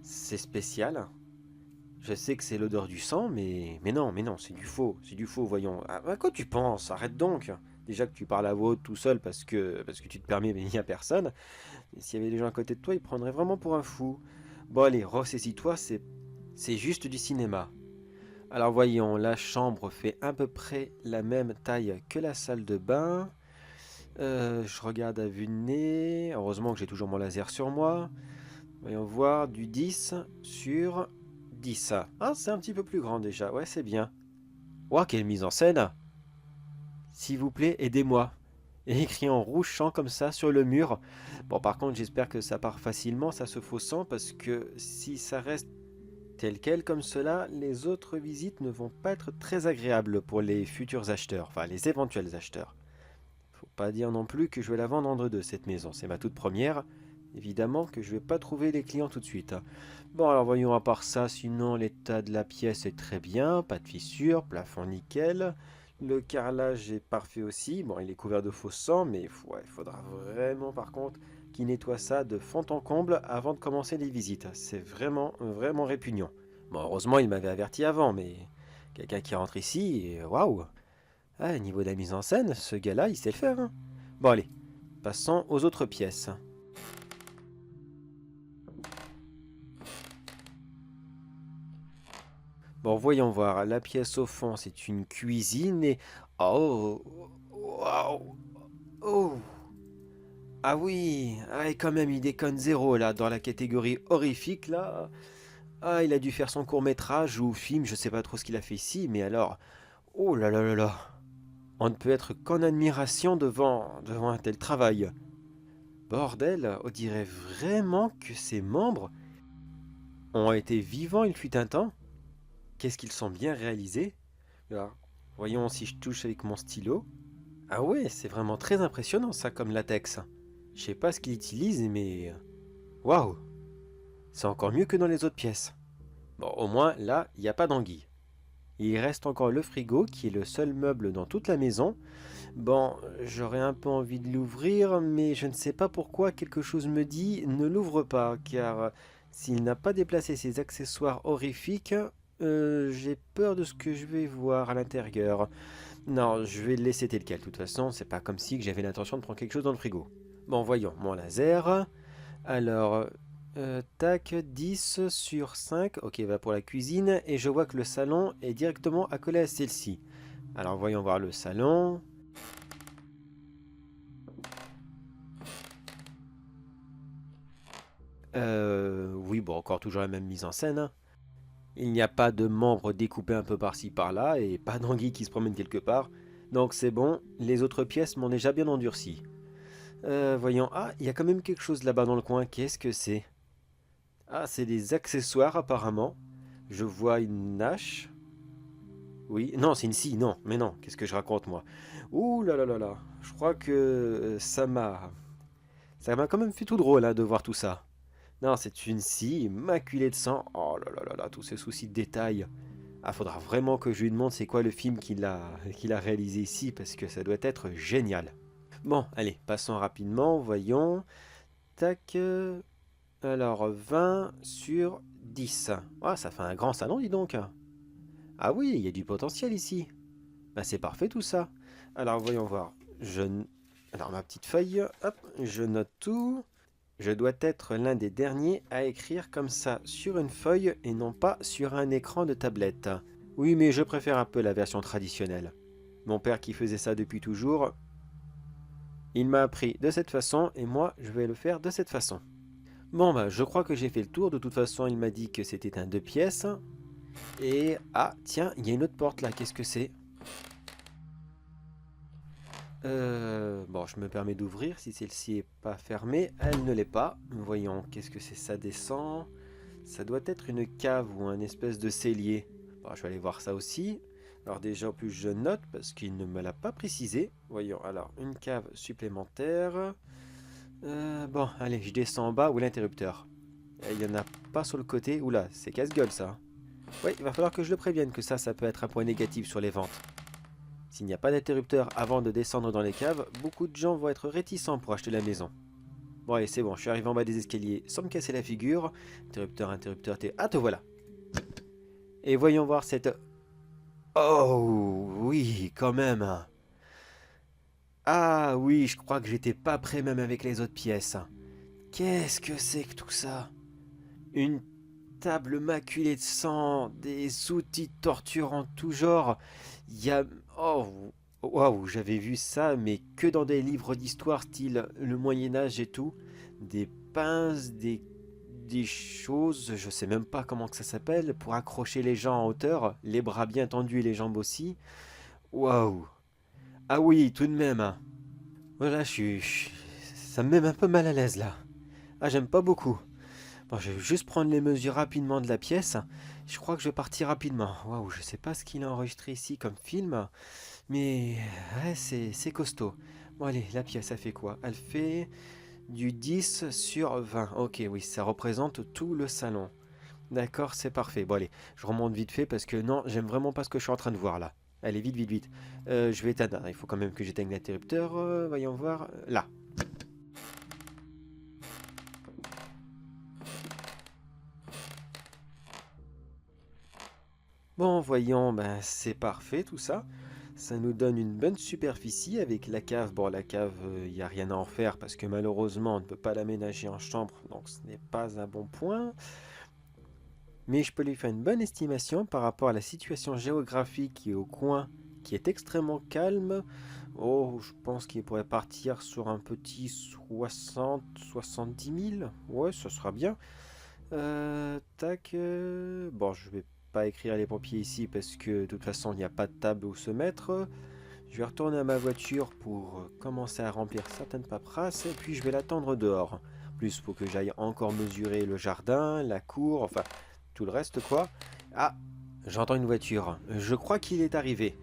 spécial. Je sais que c'est l'odeur du sang, mais non, c'est du faux, voyons. À quoi tu penses? Arrête donc. Déjà que tu parles à voix haute tout seul parce que tu te permets, mais il n'y a personne. Et s'il y avait des gens à côté de toi, ils prendraient vraiment pour un fou. Bon allez, ressaisis-toi, c'est juste du cinéma. Alors voyons, la chambre fait à peu près la même taille que la salle de bain. Je regarde à vue de nez. Heureusement que j'ai toujours mon laser sur moi. Voyons voir, du 10 sur 10. Ah, c'est un petit peu plus grand déjà. Ouais, c'est bien. Ouah, quelle mise en scène! S'il vous plaît, aidez-moi. Et écrit en rouge champ comme ça sur le mur. Bon, par contre, j'espère que ça part facilement, ça se faux sang, parce que si ça reste tel quel comme cela, les autres visites ne vont pas être très agréables pour les futurs acheteurs, enfin les éventuels acheteurs. Faut pas dire non plus que je vais la vendre en deux cette maison, c'est ma toute première. Évidemment que je vais pas trouver les clients tout de suite. Bon alors voyons à part ça, sinon l'état de la pièce est très bien, pas de fissures, plafond nickel. Le carrelage est parfait aussi, bon il est couvert de faux sang, mais ouais, il faudra vraiment par contre qu'il nettoie ça de fond en comble avant de commencer les visites. C'est vraiment, vraiment répugnant. Bon heureusement il m'avait averti avant, mais quelqu'un qui rentre ici, et waouh! Ah, niveau de la mise en scène, ce gars-là il sait le faire. Hein. Bon allez, passons aux autres pièces. Bon, voyons voir. La pièce au fond, c'est une cuisine et... Oh! Waouh! Oh! Ah oui! Ah, et quand même, il déconne zéro, là, dans la catégorie horrifique, là. Ah, il a dû faire son court-métrage ou film, je sais pas trop ce qu'il a fait ici, mais alors... Oh là là là là! On ne peut être qu'en admiration devant un tel travail. Bordel, on dirait vraiment que ses membres ont été vivants il fut un temps. Qu'est-ce qu'ils sont bien réalisés? Alors, voyons si je touche avec mon stylo. Ah ouais, c'est vraiment très impressionnant ça comme latex. Je sais pas ce qu'il utilise, mais... Waouh! C'est encore mieux que dans les autres pièces. Bon, au moins, là, il n'y a pas d'anguille. Il reste encore le frigo, qui est le seul meuble dans toute la maison. Bon, j'aurais un peu envie de l'ouvrir, mais je ne sais pas pourquoi quelque chose me dit ne l'ouvre pas, car s'il n'a pas déplacé ses accessoires horrifiques, j'ai peur de ce que je vais voir à l'intérieur. Non, je vais le laisser tel quel. De toute façon, c'est pas comme si que j'avais l'intention de prendre quelque chose dans le frigo. Bon, voyons, mon laser. Alors, tac, 10 sur 5. Ok, va pour la cuisine. Et je vois que le salon est directement accolé à celle-ci. Alors, voyons voir le salon. Oui, bon, encore toujours la même mise en scène. Hein. Il n'y a pas de membres découpés un peu par-ci par-là et pas d'anguille qui se promène quelque part. Donc c'est bon, les autres pièces m'ont déjà bien endurci. Voyons, ah, il y a quand même quelque chose là-bas dans le coin, qu'est-ce que c'est? Ah, c'est des accessoires apparemment. Je vois une hache. Oui, non, c'est une scie, non, mais non, qu'est-ce que je raconte moi? Ouh là là là là, je crois que ça m'a quand même fait tout drôle hein, de voir tout ça. Non, c'est une scie immaculée de sang. Oh là là là là, tous ces soucis de détail. Ah, faudra vraiment que je lui demande c'est quoi le film qu'il a réalisé ici, parce que ça doit être génial. Bon, allez, passons rapidement, voyons. Tac. Alors, 20 sur 10. Ah, ça fait un grand salon, dis donc. Ah oui, il y a du potentiel ici. Bah, c'est parfait tout ça. Alors, voyons voir. Alors, ma petite feuille, hop, je note tout. Je dois être l'un des derniers à écrire comme ça sur une feuille et non pas sur un écran de tablette. Oui, mais je préfère un peu la version traditionnelle. Mon père qui faisait ça depuis toujours, il m'a appris de cette façon et moi je vais le faire de cette façon. Bon bah je crois que j'ai fait le tour, de toute façon il m'a dit que c'était un 2 pièces. Et ah tiens, il y a une autre porte là, qu'est-ce que c'est? Bon, je me permets d'ouvrir, si celle-ci est pas fermée, elle ne l'est pas. Voyons, qu'est-ce que c'est, ça descend. Ça doit être une cave ou un espèce de cellier. Bon, je vais aller voir ça aussi. Alors déjà, en plus, je note parce qu'il ne me l'a pas précisé. Voyons, alors, une cave supplémentaire. Bon, allez, je descends en bas, où est l'interrupteur? Il n'y en a pas sur le côté. Oula, c'est casse-gueule ça. Oui, il va falloir que je le prévienne que ça peut être un point négatif sur les ventes. S'il n'y a pas d'interrupteur avant de descendre dans les caves, beaucoup de gens vont être réticents pour acheter la maison. Bon allez, c'est bon, je suis arrivé en bas des escaliers sans me casser la figure. Interrupteur, ah te voilà. Et voyons voir cette... Oh oui, quand même. Ah oui, je crois que j'étais pas prêt même avec les autres pièces. Qu'est-ce que c'est que tout ça? Une table maculée de sang, des outils de torture en tout genre. Il y a... Oh, waouh, j'avais vu ça, mais que dans des livres d'histoire style le Moyen-Âge et tout. Des pinces, des choses, je sais même pas comment que ça s'appelle, pour accrocher les gens en hauteur, les bras bien tendus et les jambes aussi. Waouh. Ah oui, tout de même, hein. Voilà, ça me met un peu mal à l'aise là. Ah, j'aime pas beaucoup. Bon, je vais juste prendre les mesures rapidement de la pièce. Je crois que je vais partir rapidement. Waouh, je sais pas ce qu'il a enregistré ici comme film, mais ouais, c'est costaud. Bon, allez, la pièce, elle fait quoi? Elle fait du 10 sur 20. Ok, oui, ça représente tout le salon. D'accord, c'est parfait. Bon, allez, je remonte vite fait parce que non, j'aime vraiment pas ce que je suis en train de voir là. Allez, vite, vite, vite. Je vais éteindre. Il faut quand même que j'éteigne l'interrupteur. Voyons voir. Là. Bon, voyons, ben, c'est parfait tout ça. Ça nous donne une bonne superficie avec la cave. Bon, la cave, il n'y a rien à en faire parce que malheureusement, on ne peut pas l'aménager en chambre, donc ce n'est pas un bon point. Mais je peux lui faire une bonne estimation par rapport à la situation géographique qui est au coin, qui est extrêmement calme. Oh, je pense qu'il pourrait partir sur un petit 60-70 000. Ouais, ça sera bien. Tac. Bon, je vais pas écrire les pompiers ici parce que de toute façon, il n'y a pas de table où se mettre. Je vais retourner à ma voiture pour commencer à remplir certaines paperasses et puis je vais l'attendre dehors. Plus, faut que j'aille encore mesurer le jardin, la cour, enfin tout le reste quoi. Ah, j'entends une voiture. Je crois qu'il est arrivé.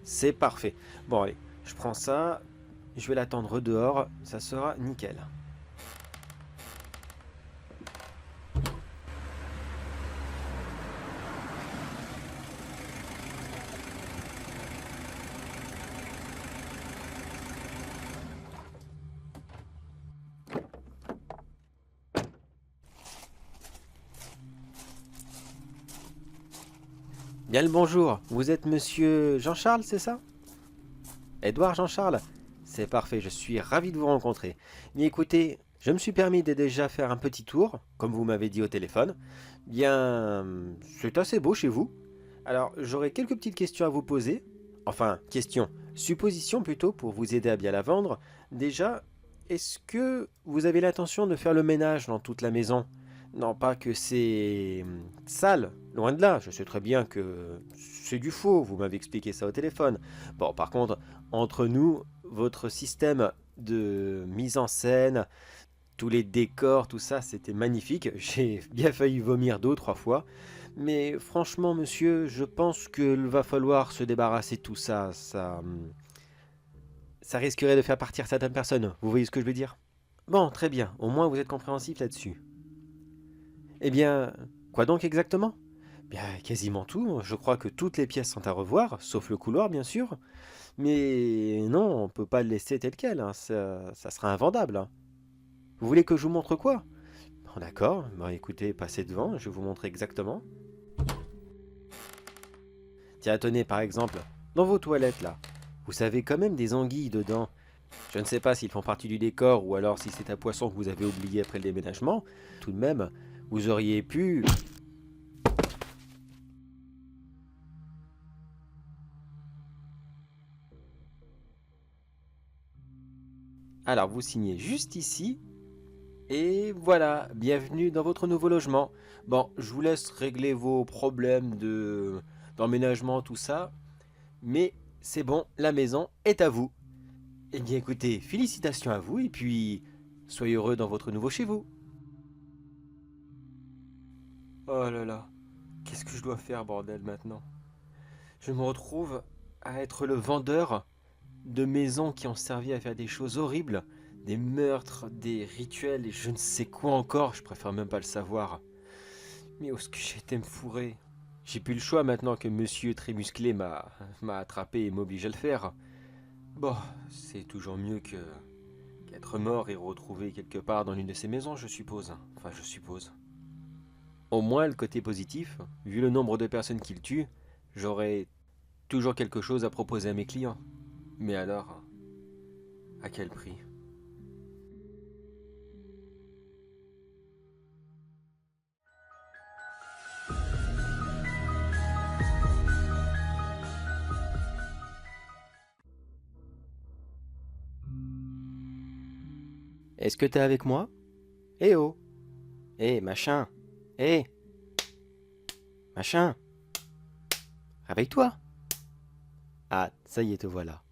C'est parfait. Bon allez, je prends ça. Je vais l'attendre dehors. Ça sera nickel. Bien le bonjour, vous êtes monsieur Jean-Charles, c'est ça? Édouard Jean-Charles? C'est parfait, je suis ravi de vous rencontrer. Mais écoutez, je me suis permis de déjà faire un petit tour, comme vous m'avez dit au téléphone. Bien, c'est assez beau chez vous. Alors, j'aurais quelques petites questions à vous poser. Enfin, questions, suppositions plutôt, pour vous aider à bien la vendre. Déjà, est-ce que vous avez l'intention de faire le ménage dans toute la maison? Non, pas que c'est sale loin de là, je sais très bien que c'est du faux, vous m'avez expliqué ça au téléphone. Bon, par contre, entre nous, votre système de mise en scène, tous les décors, tout ça, c'était magnifique. J'ai bien failli vomir 2 ou 3 fois. Mais franchement, monsieur, je pense qu'il va falloir se débarrasser de tout ça. Ça risquerait de faire partir certaines personnes. Vous voyez ce que je veux dire? Bon, très bien. Au moins, vous êtes compréhensif là-dessus. Eh bien, quoi donc exactement? Bien, quasiment tout. Je crois que toutes les pièces sont à revoir, sauf le couloir, bien sûr. Mais non, on peut pas le laisser tel quel. Hein. Ça sera invendable. Hein. Vous voulez que je vous montre quoi? Bon, d'accord. Bon, écoutez, passez devant. Je vais vous montrer exactement. Tiens, tenez, par exemple, dans vos toilettes, là. Vous savez quand même des anguilles dedans. Je ne sais pas s'ils font partie du décor ou alors si c'est un poisson que vous avez oublié après le déménagement. Tout de même, vous auriez pu... Alors, vous signez juste ici. Et voilà, bienvenue dans votre nouveau logement. Bon, je vous laisse régler vos problèmes d'emménagement, tout ça. Mais c'est bon, la maison est à vous. Eh bien écoutez, félicitations à vous et puis soyez heureux dans votre nouveau chez vous. Oh là là, qu'est-ce que je dois faire bordel maintenant? Je me retrouve à être le vendeur de maisons qui ont servi à faire des choses horribles, des meurtres, des rituels et je ne sais quoi encore, je préfère même pas le savoir. Mais où est-ce que j'ai été me fourrer? J'ai plus le choix maintenant que monsieur très musclé m'a attrapé et m'oblige à le faire. Bon, c'est toujours mieux qu'être mort et retrouvé quelque part dans l'une de ces maisons, je suppose. Enfin, je suppose. Au moins, le côté positif, vu le nombre de personnes qu'il tue, j'aurai toujours quelque chose à proposer à mes clients. Mais alors, à quel prix? Est-ce que t'es avec moi? Eh oh! Eh, machin! Eh! Machin! Réveille-toi! Ah, ça y est, te voilà.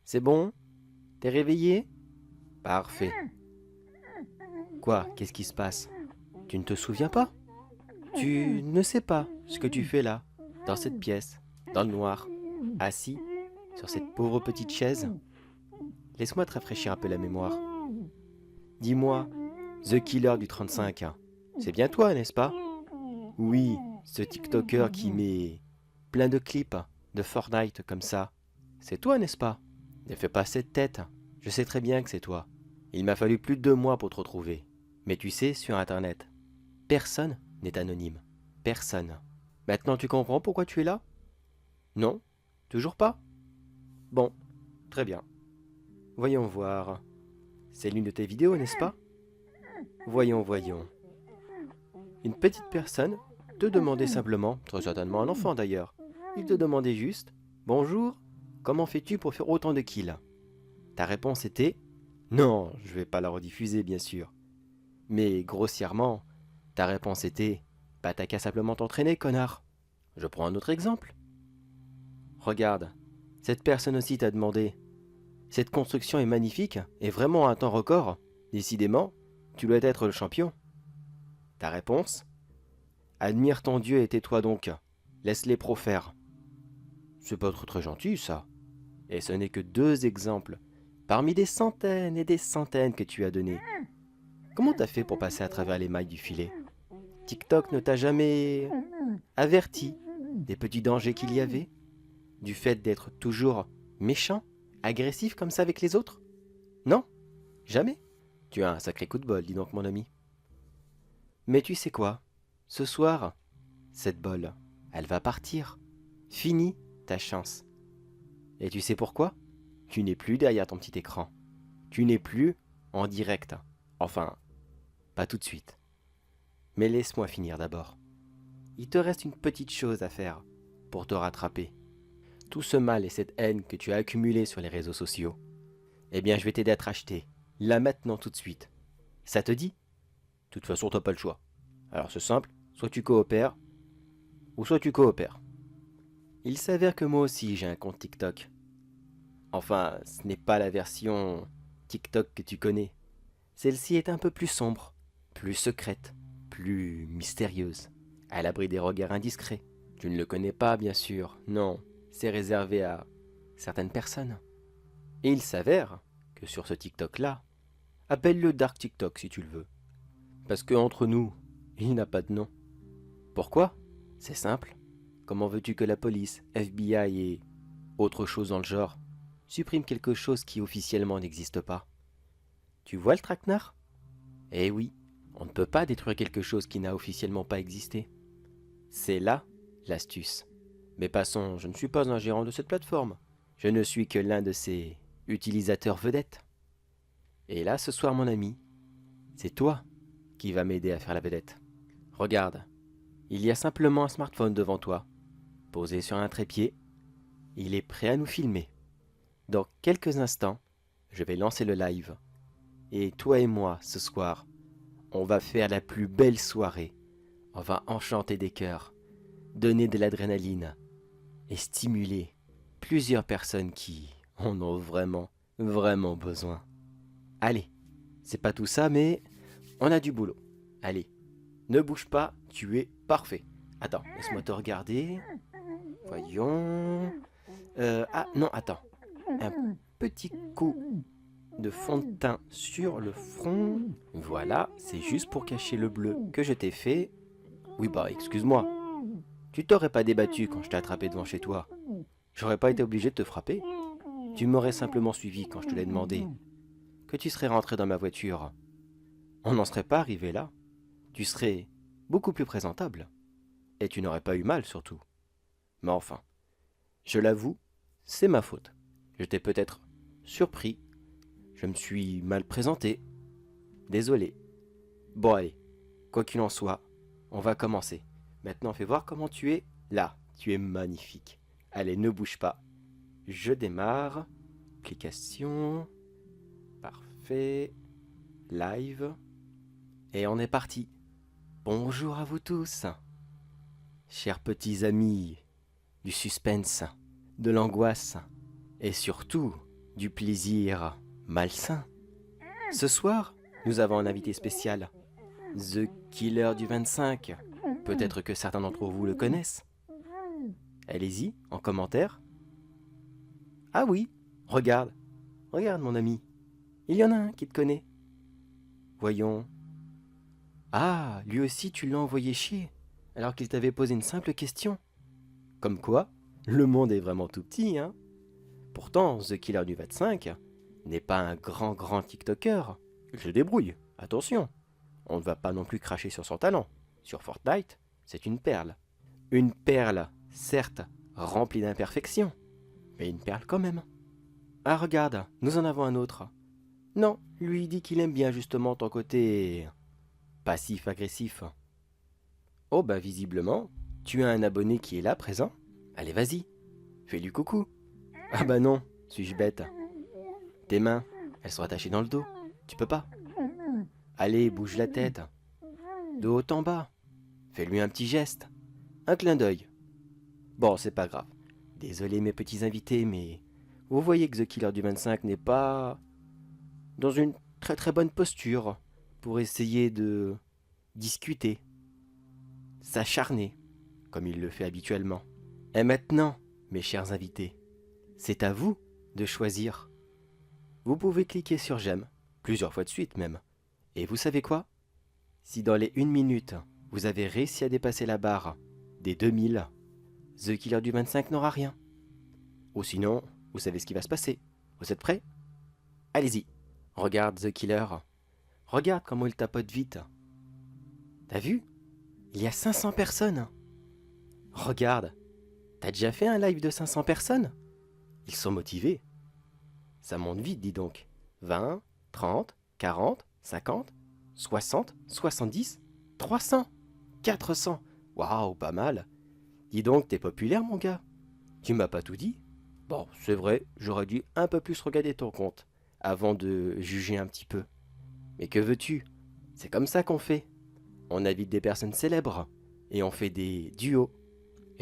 C'est bon? T'es réveillé? Parfait. Quoi? Qu'est-ce qui se passe? Tu ne te souviens pas? Tu ne sais pas ce que tu fais là, dans cette pièce, dans le noir, assis sur cette pauvre petite chaise? Laisse-moi te rafraîchir un peu la mémoire. Dis-moi, The Killer du 35, c'est bien toi, n'est-ce pas? Oui, ce TikToker qui met plein de clips de Fortnite comme ça. C'est toi, n'est-ce pas? Ne fais pas cette tête, je sais très bien que c'est toi. Il m'a fallu plus de 2 mois pour te retrouver. Mais tu sais, sur Internet, personne n'est anonyme. Personne. Maintenant tu comprends pourquoi tu es là? Non? Toujours pas? Bon, très bien. Voyons voir. C'est l'une de tes vidéos, n'est-ce pas? Voyons. Une petite personne te demandait simplement, très certainement un enfant d'ailleurs, il te demandait juste « Bonjour, comment fais-tu pour faire autant de kills ?» Ta réponse était « Non, je vais pas la rediffuser bien sûr. » Mais grossièrement, ta réponse était « Bah t'as qu'à simplement t'entraîner, connard. » Je prends un autre exemple. Regarde, cette personne aussi t'a demandé « Cette construction est magnifique et vraiment à un temps record. Décidément, tu dois être le champion. » Ta réponse? Admire ton Dieu et tais-toi donc. Laisse les pros faire. C'est pas trop très gentil, ça. Et ce n'est que 2 exemples, parmi des centaines et des centaines que tu as donnés. Comment t'as fait pour passer à travers les mailles du filet? TikTok ne t'a jamais averti des petits dangers qu'il y avait? Du fait d'être toujours méchant, agressif comme ça avec les autres? Non? Jamais? Tu as un sacré coup de bol, dis donc mon ami. Mais tu sais quoi? Ce soir, cette bolle, elle va partir. Fini ta chance. Et tu sais pourquoi? Tu n'es plus derrière ton petit écran. Tu n'es plus en direct. Enfin, pas tout de suite. Mais laisse-moi finir d'abord. Il te reste une petite chose à faire pour te rattraper. Tout ce mal et cette haine que tu as accumulé sur les réseaux sociaux, eh bien je vais t'aider à te racheter. Là maintenant tout de suite. Ça te dit? De toute façon t'as pas le choix. Alors c'est simple, soit tu coopères, ou soit tu coopères. Il s'avère que moi aussi j'ai un compte TikTok. Enfin, ce n'est pas la version TikTok que tu connais. Celle-ci est un peu plus sombre, plus secrète, plus mystérieuse, à l'abri des regards indiscrets. Tu ne le connais pas, bien sûr, non, c'est réservé à certaines personnes. Et il s'avère que sur ce TikTok-là, appelle-le Dark TikTok si tu le veux. Parce que entre nous, il n'a pas de nom. Pourquoi? C'est simple. Comment veux-tu que la police, FBI et autre chose dans le genre supprime quelque chose qui officiellement n'existe pas? Tu vois le traquenard? Eh oui, on ne peut pas détruire quelque chose qui n'a officiellement pas existé. C'est là l'astuce. Mais passons, je ne suis pas un gérant de cette plateforme. Je ne suis que l'un de ses utilisateurs vedettes. Et là, ce soir, mon ami, c'est toi qui vas m'aider à faire la vedette. Regarde, il y a simplement un smartphone devant toi, posé sur un trépied. Il est prêt à nous filmer. Dans quelques instants, je vais lancer le live. Et toi et moi, ce soir, on va faire la plus belle soirée. On va enchanter des cœurs, donner de l'adrénaline et stimuler plusieurs personnes qui en ont vraiment, vraiment besoin. Allez, c'est pas tout ça, mais on a du boulot. Allez, ne bouge pas, tu es parfait. Attends, laisse-moi te regarder. Voyons. Ah non, attends. Un petit coup de fond de teint sur le front. Voilà, c'est juste pour cacher le bleu que je t'ai fait. Oui, bah, excuse-moi. Tu t'aurais pas débattu quand je t'ai attrapé devant chez toi. J'aurais pas été obligé de te frapper. Tu m'aurais simplement suivi quand je te l'ai demandé. Que tu serais rentré dans ma voiture. On n'en serait pas arrivé là. Tu serais beaucoup plus présentable. Et tu n'aurais pas eu mal, surtout. Mais enfin, je l'avoue, c'est ma faute. Je t'ai peut-être surpris. Je me suis mal présenté. Désolé. Bon allez, quoi qu'il en soit, on va commencer. Maintenant, fais voir comment tu es. Là, tu es magnifique. Allez, ne bouge pas. Je démarre. Application. Parfait. Live. Et on est parti. Bonjour à vous tous. Chers petits amis, du suspense, de l'angoisse et surtout du plaisir malsain. Ce soir, nous avons un invité spécial, The Killer du 25. Peut-être que certains d'entre vous le connaissent. Allez-y, en commentaire. Ah oui, regarde mon ami. Il y en a un qui te connaît. Voyons. Ah, lui aussi tu l'as envoyé chier, alors qu'il t'avait posé une simple question. Comme quoi, le monde est vraiment tout petit, hein. Pourtant, The Killer du 25 n'est pas un grand TikToker. Il se débrouille, attention. On ne va pas non plus cracher sur son talent. Sur Fortnite, c'est une perle. Une perle, certes, remplie d'imperfections, mais une perle quand même. Ah regarde, nous en avons un autre. Non, lui dit qu'il aime bien justement ton côté passif-agressif. Oh bah visiblement, tu as un abonné qui est là présent. Allez vas-y, fais-lui coucou. Ah bah non, suis-je bête. Tes mains, elles sont attachées dans le dos, tu peux pas. Allez, bouge la tête. De haut en bas, fais-lui un petit geste, un clin d'œil. Bon, c'est pas grave. Désolé mes petits invités, mais vous voyez que The Killer du 25 n'est pas dans une très bonne posture pour essayer de discuter, s'acharner, comme il le fait habituellement. Et maintenant, mes chers invités, c'est à vous de choisir. Vous pouvez cliquer sur j'aime, plusieurs fois de suite même. Et vous savez quoi? Si dans les 1 minute, vous avez réussi à dépasser la barre des 2000, The Killer du 25 n'aura rien. Ou sinon, vous savez ce qui va se passer. Vous êtes prêts? Allez-y, regarde The Killer. Regarde comment il tapote vite. T'as vu? Il y a 500 personnes. Regarde, t'as déjà fait un live de 500 personnes? Ils sont motivés. Ça monte vite, dis donc. 20, 30, 40, 50, 60, 70, 300, 400. Waouh, pas mal. Dis donc, t'es populaire, mon gars. Tu m'as pas tout dit? Bon, c'est vrai, j'aurais dû un peu plus regarder ton compte avant de juger un petit peu. Mais que veux-tu? C'est comme ça qu'on fait. On invite des personnes célèbres et on fait des duos.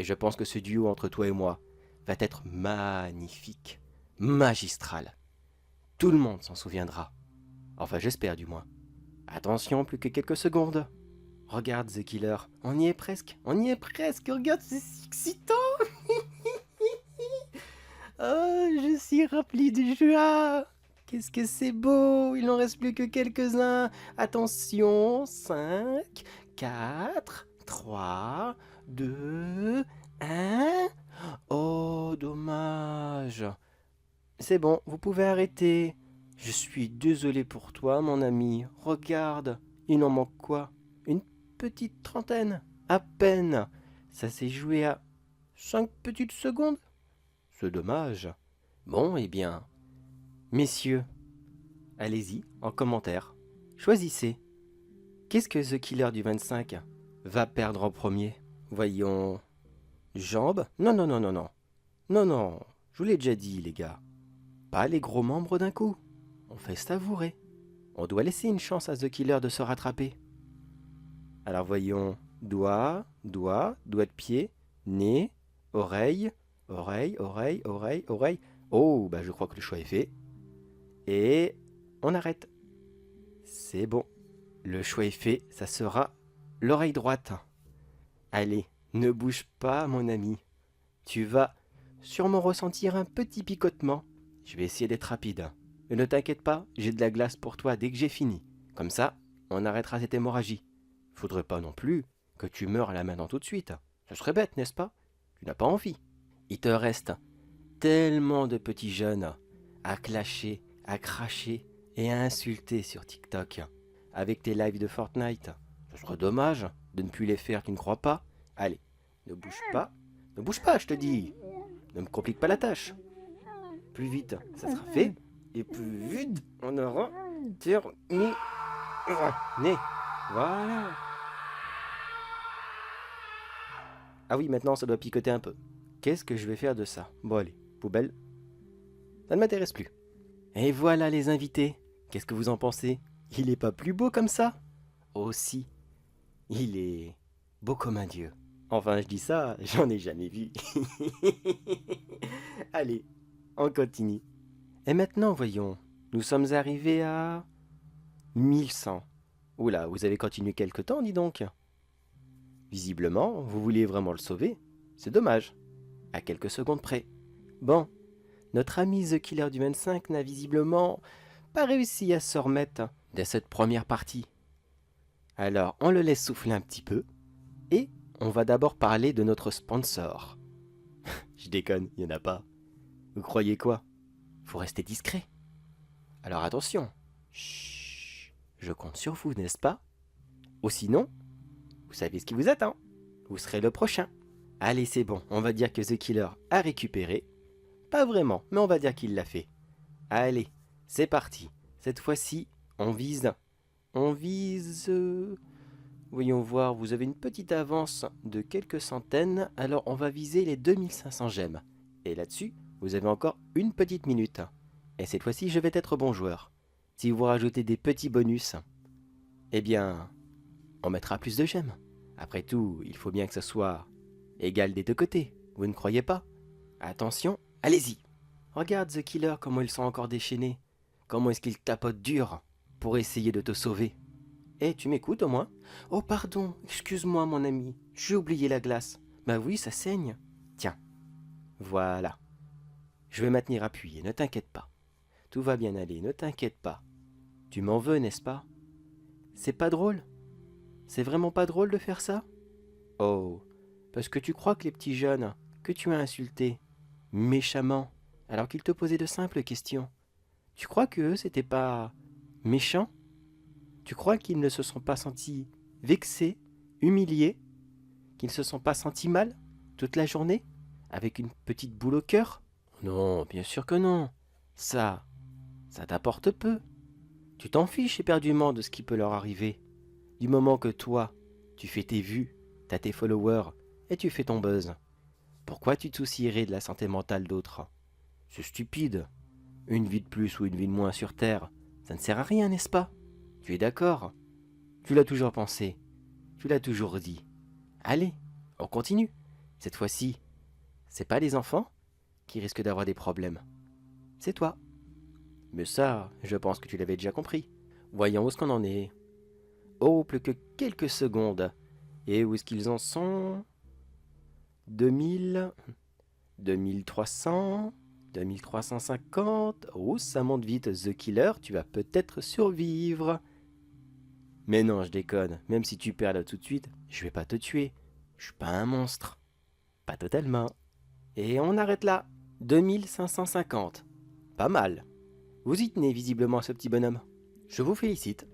Et je pense que ce duo entre toi et moi va être magnifique, magistral. Tout le monde s'en souviendra. Enfin, j'espère du moins. Attention, plus que quelques secondes. Regarde The Killer, on y est presque, regarde, c'est si excitant. Oh, je suis rempli de joie. Qu'est-ce que c'est beau, il n'en reste plus que quelques-uns. Attention, 5, 4, 3, 2, 1. Oh, dommage. C'est bon, vous pouvez arrêter. Je suis désolé pour toi, mon ami. Regarde, il en manque quoi? Une petite trentaine, à peine. Ça s'est joué à 5 petites secondes. C'est dommage. Bon, eh bien, messieurs, allez-y, en commentaire. Choisissez. Qu'est-ce que The Killer du 25 va perdre en premier? Voyons. Jambes? Non, non, non, non, non. Non, non, je vous l'ai déjà dit, les gars. Pas les gros membres d'un coup. On fait savourer. On doit laisser une chance à The Killer de se rattraper. Alors voyons. Doigt de pied, nez, oreille, oreille. Oh, bah je crois que le choix est fait. Et on arrête. C'est bon. Le choix est fait, ça sera l'oreille droite. Allez, ne bouge pas, mon ami. Tu vas sûrement ressentir un petit picotement. Je vais essayer d'être rapide. Mais ne t'inquiète pas, j'ai de la glace pour toi dès que j'ai fini. Comme ça, on arrêtera cette hémorragie. Faudrait pas non plus que tu meures là maintenant tout de suite. Ce serait bête, n'est-ce pas? Tu n'as pas envie. Il te reste tellement de petits jeunes à clasher, à cracher et à insulter sur TikTok avec tes lives de Fortnite. Ce serait dommage de ne plus les faire, tu ne crois pas? Allez, ne bouge pas. Ne bouge pas, je te dis. Ne me complique pas la tâche. Plus vite, ça sera fait. Et plus vite, on aura terminé. Voilà. Ah oui, maintenant, ça doit picoter un peu. Qu'est-ce que je vais faire de ça? Bon, allez, poubelle. Ça ne m'intéresse plus. Et voilà les invités. Qu'est-ce que vous en pensez? Il est pas plus beau comme ça? Oh si, il est beau comme un dieu. Enfin, je dis ça, j'en ai jamais vu. Allez, on continue. Et maintenant, voyons, nous sommes arrivés à 1100. Oula, vous avez continué quelque temps, dis donc. Visiblement, vous vouliez vraiment le sauver. C'est dommage. À quelques secondes près. Bon, notre ami The Killer du 25 n'a visiblement pas réussi à se remettre de cette première partie. Alors, on le laisse souffler un petit peu. Et on va d'abord parler de notre sponsor. Je déconne, il n'y en a pas. Vous croyez quoi? Faut rester discret. Alors attention. Chut, je compte sur vous, n'est-ce pas? Ou sinon, vous savez ce qui vous attend. Vous serez le prochain. Allez, c'est bon, on va dire que The Killer a récupéré. Pas vraiment, mais on va dire qu'il l'a fait. Allez, c'est parti. Cette fois-ci, on vise... Voyons voir, vous avez une petite avance de quelques centaines, alors on va viser les 2500 gemmes. Et là-dessus, vous avez encore une petite minute. Et cette fois-ci, je vais être bon joueur. Si vous rajoutez des petits bonus, eh bien, on mettra plus de gemmes. Après tout, il faut bien que ce soit égal des deux côtés, vous ne croyez pas? Attention, allez-y. Regarde The Killer, comment ils sont encore déchaînés. Comment est-ce qu'ils tapotent dur pour essayer de te sauver. Eh, tu m'écoutes au moins? Oh pardon, excuse-moi mon ami, j'ai oublié la glace. Bah oui, ça saigne. Tiens, voilà. Je vais maintenir appuyé, ne t'inquiète pas. Tout va bien aller, ne t'inquiète pas. Tu m'en veux, n'est-ce pas? C'est pas drôle? C'est vraiment pas drôle de faire ça? Oh, parce que tu crois que les petits jeunes que tu as insultés méchamment, alors qu'ils te posaient de simples questions, tu crois que eux c'était pas méchant? Tu crois qu'ils ne se sont pas sentis vexés, humiliés, qu'ils ne se sont pas sentis mal toute la journée, avec une petite boule au cœur? Non, bien sûr que non. Ça t'apporte peu. Tu t'en fiches éperdument de ce qui peut leur arriver. Du moment que toi, tu fais tes vues, t'as tes followers et tu fais ton buzz. Pourquoi tu te soucierais de la santé mentale d'autres? C'est stupide. Une vie de plus ou une vie de moins sur Terre, ça ne sert à rien, n'est-ce pas? Tu es d'accord? Tu l'as toujours pensé. Tu l'as toujours dit. Allez, on continue. Cette fois-ci, c'est pas les enfants qui risquent d'avoir des problèmes. C'est toi. Mais ça, je pense que tu l'avais déjà compris. Voyons où est-ce qu'on en est. Oh, plus que quelques secondes. Et où est-ce qu'ils en sont? 2000, 2300, 2350. Oh, ça monte vite. The Killer, tu vas peut-être survivre. Mais non, je déconne. Même si tu perds là tout de suite, je vais pas te tuer. Je suis pas un monstre. Pas totalement. Et on arrête là. 2550. Pas mal. Vous y tenez visiblement, ce petit bonhomme. Je vous félicite.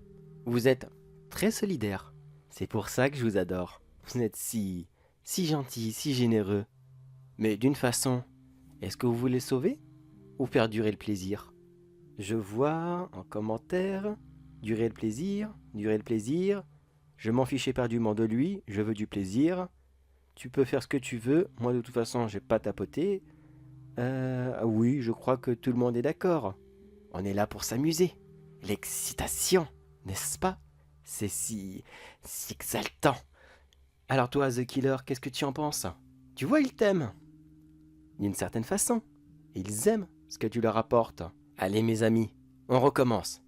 Vous êtes très solidaire. C'est pour ça que je vous adore. Vous êtes si gentil, si généreux. Mais d'une façon, est-ce que vous voulez sauver ou faire durer le plaisir? Je vois en commentaire, durer le plaisir, durer le plaisir. Je m'en fiche éperdument de lui, je veux du plaisir. Tu peux faire ce que tu veux, moi de toute façon j'ai pas tapoté. Oui, je crois que tout le monde est d'accord. On est là pour s'amuser. L'excitation, n'est-ce pas? C'est si exaltant. Alors toi, The Killer, qu'est-ce que tu en penses? Tu vois, ils t'aiment. D'une certaine façon. Ils aiment ce que tu leur apportes. Allez mes amis, on recommence.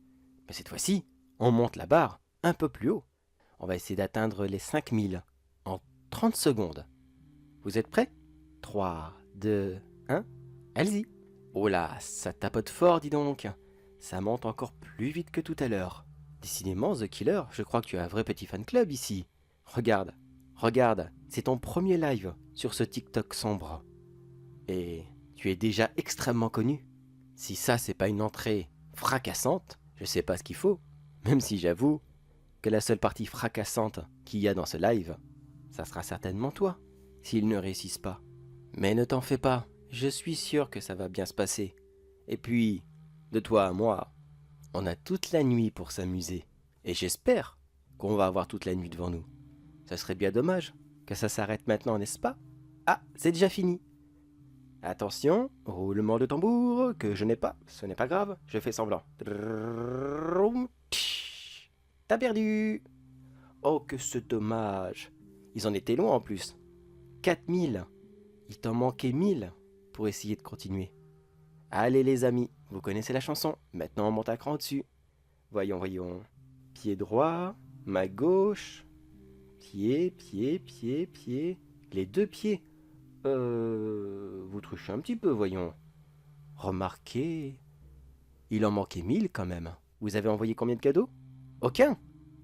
Mais cette fois-ci, on monte la barre un peu plus haut. On va essayer d'atteindre les 5000 en 30 secondes. Vous êtes prêts? 3, 2, 1, allez-y. Oh là, ça tapote fort, dis donc. Ça monte encore plus vite que tout à l'heure. Décidément, The Killer, je crois que tu as un vrai petit fan club ici. Regarde, c'est ton premier live sur ce TikTok sombre. Et tu es déjà extrêmement connu. Si ça, c'est pas une entrée fracassante, je sais pas ce qu'il faut. Même si j'avoue que la seule partie fracassante qu'il y a dans ce live, ça sera certainement toi, s'ils ne réussissent pas. Mais ne t'en fais pas, je suis sûr que ça va bien se passer. Et puis, de toi à moi, on a toute la nuit pour s'amuser. Et j'espère qu'on va avoir toute la nuit devant nous. Ça serait bien dommage que ça s'arrête maintenant, n'est-ce pas? Ah, c'est déjà fini. Attention, roulement de tambour, que je n'ai pas, ce n'est pas grave, je fais semblant. T'as perdu. Oh, que c'est dommage. Ils en étaient loin en plus. 4000. Il t'en manquait 1000 pour essayer de continuer. Allez les amis, vous connaissez la chanson. Maintenant on monte un cran au-dessus. Voyons. Pied droit, main gauche. Pied. Les deux pieds. Vous truchez un petit peu, voyons. Remarquez. Il en manquait 1000 quand même. Vous avez envoyé combien de cadeaux? Aucun.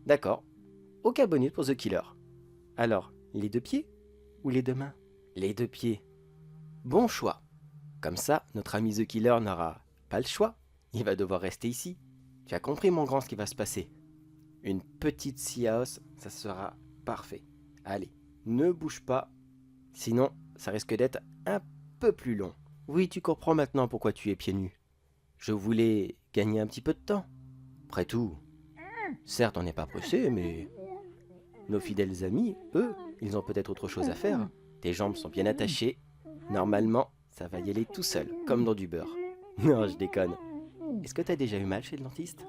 D'accord. Aucun bonus pour The Killer. Alors, les deux pieds ou les deux mains? Les deux pieds. Bon choix. Comme ça, notre ami The Killer n'aura pas le choix. Il va devoir rester ici. Tu as compris, mon grand, ce qui va se passer. Une petite siaos, ça sera parfait. Allez, ne bouge pas. Sinon, ça risque d'être un peu plus long. Oui, tu comprends maintenant pourquoi tu es pieds nus. Je voulais gagner un petit peu de temps. Après tout, certes, on n'est pas pressé, mais nos fidèles amis, eux, ils ont peut-être autre chose à faire. Tes jambes sont bien attachées. Normalement, ça va y aller tout seul, comme dans du beurre. Non, je déconne. Est-ce que t'as déjà eu mal chez le dentiste?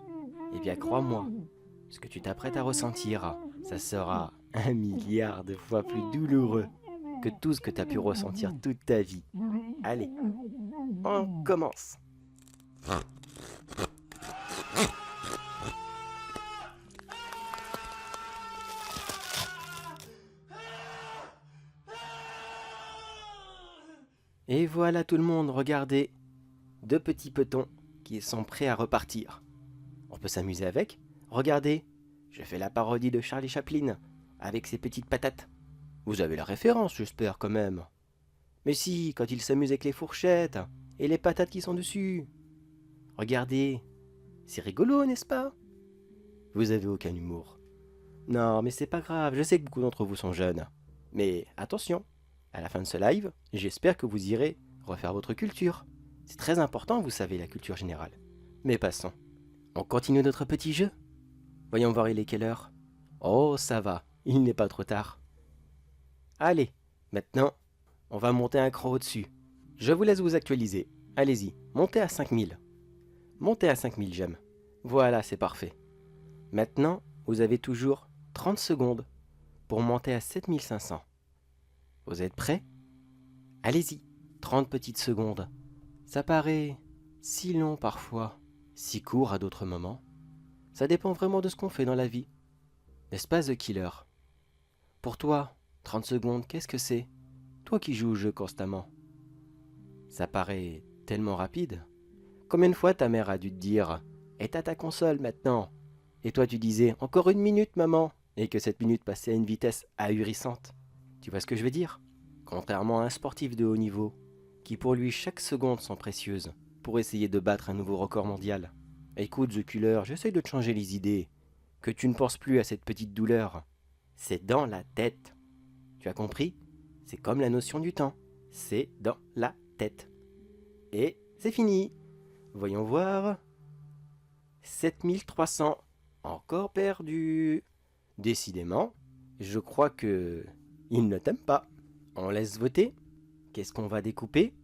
Eh bien, crois-moi, ce que tu t'apprêtes à ressentir, ça sera 1 milliard de fois plus douloureux que tout ce que t'as pu ressentir toute ta vie. Allez, on commence. Et voilà tout le monde, regardez. 2 petits petons qui sont prêts à repartir. On peut s'amuser avec. Regardez, je fais la parodie de Charlie Chaplin avec ses petites patates. Vous avez la référence, j'espère quand même. Mais si, quand il s'amuse avec les fourchettes et les patates qui sont dessus. Regardez, c'est rigolo, n'est-ce pas? Vous avez aucun humour. Non, mais c'est pas grave, je sais que beaucoup d'entre vous sont jeunes. Mais attention, à la fin de ce live, j'espère que vous irez refaire votre culture. C'est très important, vous savez, la culture générale. Mais passons. On continue notre petit jeu? Voyons voir, il est quelle heure? Oh, ça va, il n'est pas trop tard. Allez, maintenant, on va monter un cran au-dessus. Je vous laisse vous actualiser. Allez-y, montez à 5000. Montez à 5000, j'aime. Voilà, c'est parfait. Maintenant, vous avez toujours 30 secondes pour monter à 7500. Vous êtes prêts? Allez-y, 30 petites secondes. Ça paraît si long parfois, si court à d'autres moments. Ça dépend vraiment de ce qu'on fait dans la vie. N'est-ce pas, The Killer? Pour toi, 30 secondes, qu'est-ce que c'est? Toi qui joues au jeu constamment. Ça paraît tellement rapide. Combien de fois ta mère a dû te dire « Éteins ta console maintenant ?» Et toi tu disais « Encore 1 minute, maman !» Et que cette minute passait à une vitesse ahurissante. Tu vois ce que je veux dire? Contrairement à un sportif de haut niveau, qui pour lui chaque seconde sont précieuses, pour essayer de battre un nouveau record mondial. Écoute, The Killer, j'essaye de te changer les idées. Que tu ne penses plus à cette petite douleur. C'est dans la tête. Tu as compris? C'est comme la notion du temps. C'est dans la tête. Et c'est fini. Voyons voir. 7300. Encore perdu. Décidément, je crois que il ne t'aime pas. On laisse voter. Qu'est-ce qu'on va découper?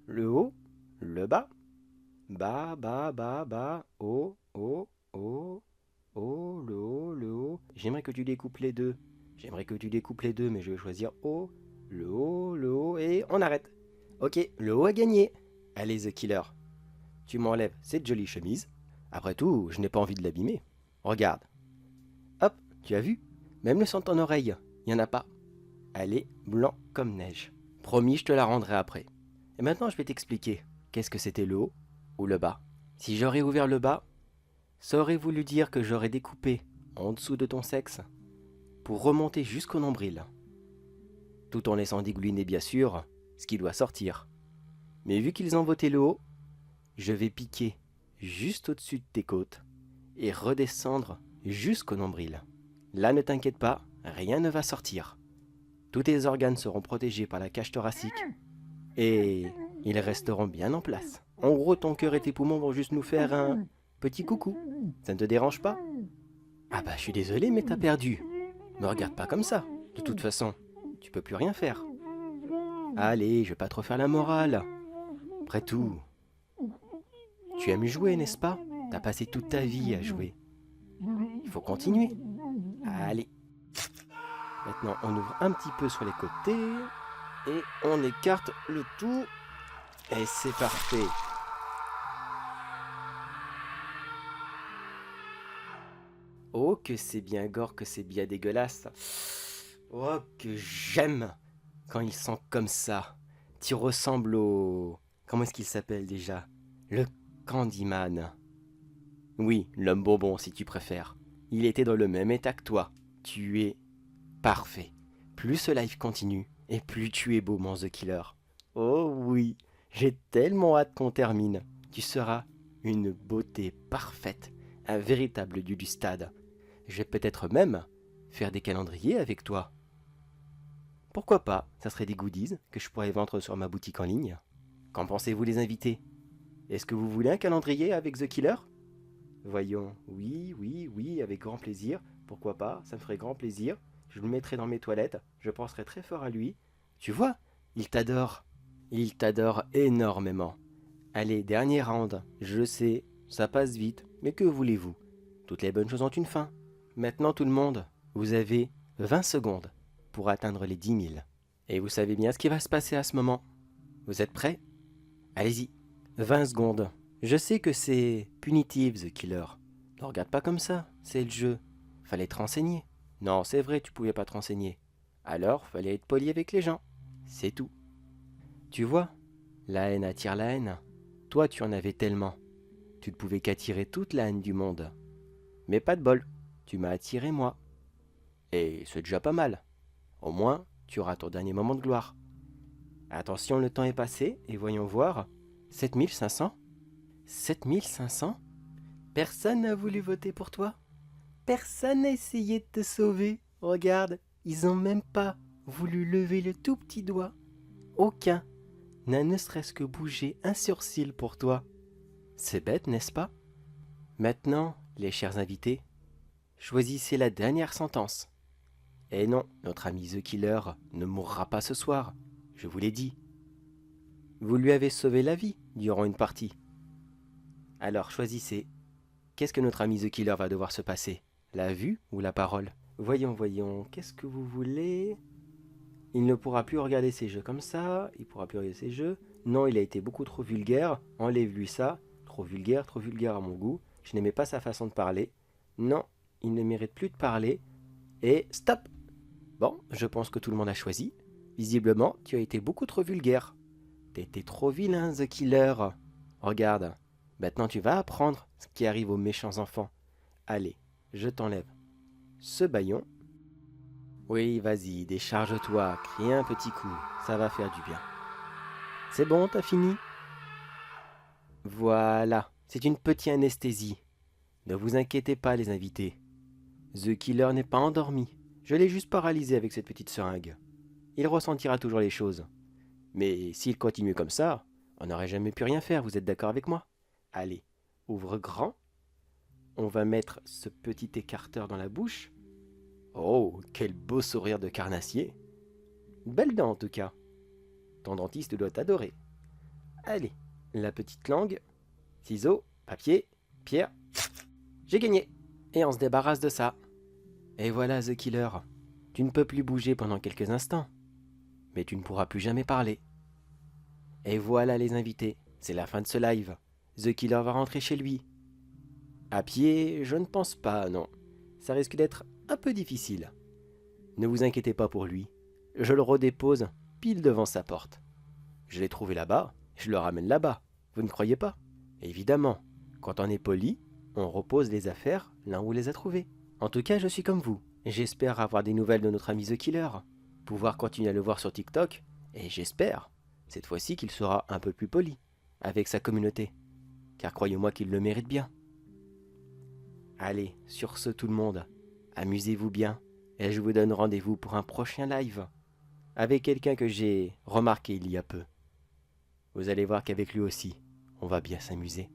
Le haut, le bas. Bas, bas, bas, bas. Haut, haut, haut. Haut, le haut, le haut. J'aimerais que tu découpes les deux. Mais je vais choisir haut, le haut, et on arrête. Ok, le haut a gagné. Allez, The Killer. Tu m'enlèves cette jolie chemise. Après tout, je n'ai pas envie de l'abîmer. Regarde. Hop, tu as vu? Même le sang en oreille, il n'y en a pas. Elle est blanc comme neige. Promis, je te la rendrai après. Et maintenant, je vais t'expliquer. Qu'est-ce que c'était le haut ou le bas? Si j'aurais ouvert le bas, ça aurait voulu dire que j'aurais découpé en dessous de ton sexe pour remonter jusqu'au nombril. Tout en laissant dégouliner bien sûr ce qui doit sortir. Mais vu qu'ils ont voté le haut, je vais piquer juste au-dessus de tes côtes et redescendre jusqu'au nombril. Là, ne t'inquiète pas, rien ne va sortir. Tous tes organes seront protégés par la cage thoracique et ils resteront bien en place. En gros, ton cœur et tes poumons vont juste nous faire un petit coucou. Ça ne te dérange pas? Ah bah, je suis désolé, mais t'as perdu. Me regarde pas comme ça. De toute façon, tu peux plus rien faire. Allez, je vais pas trop faire la morale. Après tout, tu aimes jouer, n'est-ce pas? T'as passé toute ta vie à jouer. Il faut continuer. Allez. Maintenant, on ouvre un petit peu sur les côtés. Et on écarte le tout. Et c'est parfait. Oh, que c'est bien gore, que c'est bien dégueulasse. Oh, que j'aime quand ils sont comme ça. Tu ressembles au... Comment est-ce qu'il s'appelle déjà? Le Candyman. Oui, l'homme bonbon si tu préfères. Il était dans le même état que toi. Tu es parfait. Plus ce live continue, et plus tu es beau, mon The Killer. Oh oui, j'ai tellement hâte qu'on termine. Tu seras une beauté parfaite, un véritable dieu du stade. Je vais peut-être même faire des calendriers avec toi. Pourquoi pas, ça serait des goodies que je pourrais vendre sur ma boutique en ligne. Qu'en pensez-vous les invités? Est-ce que vous voulez un calendrier avec The Killer? Voyons, oui, avec grand plaisir. Pourquoi pas, ça me ferait grand plaisir. Je le mettrai dans mes toilettes, je penserai très fort à lui. Tu vois, il t'adore. Il t'adore énormément. Allez, dernier round. Je sais, ça passe vite, mais que voulez-vous? Toutes les bonnes choses ont une fin. Maintenant tout le monde, vous avez 20 secondes pour atteindre les 10 000. Et vous savez bien ce qui va se passer à ce moment. Vous êtes prêts? Allez-y, 20 secondes. Je sais que c'est punitif, The Killer. Ne regarde pas comme ça, c'est le jeu. Fallait te renseigner. Non, c'est vrai, tu pouvais pas te renseigner. Alors, fallait être poli avec les gens. C'est tout. Tu vois, la haine attire la haine. Toi, tu en avais tellement. Tu ne pouvais qu'attirer toute la haine du monde. Mais pas de bol, tu m'as attiré moi. Et c'est déjà pas mal. Au moins, tu auras ton dernier moment de gloire. Attention, le temps est passé, et voyons voir. 7500? 7500? Personne n'a voulu voter pour toi? Personne n'a essayé de te sauver? Regarde, ils ont même pas voulu lever le tout petit doigt. Aucun n'a ne serait-ce que bougé un sourcil pour toi. C'est bête, n'est-ce pas? Maintenant, les chers invités, choisissez la dernière sentence. Et non, notre ami The Killer ne mourra pas ce soir, je vous l'ai dit. Vous lui avez sauvé la vie durant une partie. Alors choisissez. Qu'est-ce que notre ami The Killer va devoir se passer? La vue ou la parole? Voyons, qu'est-ce que vous voulez? Il ne pourra plus regarder ses jeux comme ça, il pourra plus regarder ses jeux. Non, il a été beaucoup trop vulgaire, enlève-lui ça. Trop vulgaire à mon goût. Je n'aimais pas sa façon de parler. Non, il ne mérite plus de parler. Et stop! Bon, je pense que tout le monde a choisi. Visiblement, tu as été beaucoup trop vulgaire. T'as été trop vilain, The Killer. Regarde, maintenant tu vas apprendre ce qui arrive aux méchants enfants. Allez, je t'enlève ce bâillon. Oui, vas-y, décharge-toi, crie un petit coup, ça va faire du bien. C'est bon, t'as fini? Voilà, c'est une petite anesthésie. Ne vous inquiétez pas, les invités. The Killer n'est pas endormi. Je l'ai juste paralysé avec cette petite seringue. Il ressentira toujours les choses. Mais s'il continue comme ça, on n'aurait jamais pu rien faire, vous êtes d'accord avec moi? Allez, ouvre grand. On va mettre ce petit écarteur dans la bouche. Oh, quel beau sourire de carnassier. Une belle dent en tout cas. Ton dentiste doit t'adorer. Allez, la petite langue. Ciseaux, papier, pierre. J'ai gagné. Et on se débarrasse de ça. Et voilà The Killer. Tu ne peux plus bouger pendant quelques instants. Mais tu ne pourras plus jamais parler. Et voilà les invités. C'est la fin de ce live. The Killer va rentrer chez lui. À pied, je ne pense pas, non. Ça risque d'être un peu difficile. Ne vous inquiétez pas pour lui. Je le redépose pile devant sa porte. Je l'ai trouvé là-bas, je le ramène là-bas. Vous ne croyez pas? Évidemment, quand on est poli, on repose les affaires là où on les a trouvées. En tout cas, je suis comme vous. J'espère avoir des nouvelles de notre ami The Killer, pouvoir continuer à le voir sur TikTok, et j'espère, cette fois-ci, qu'il sera un peu plus poli avec sa communauté. Car croyez-moi qu'il le mérite bien. Allez, sur ce tout le monde, amusez-vous bien, et je vous donne rendez-vous pour un prochain live, avec quelqu'un que j'ai remarqué il y a peu. Vous allez voir qu'avec lui aussi, on va bien s'amuser.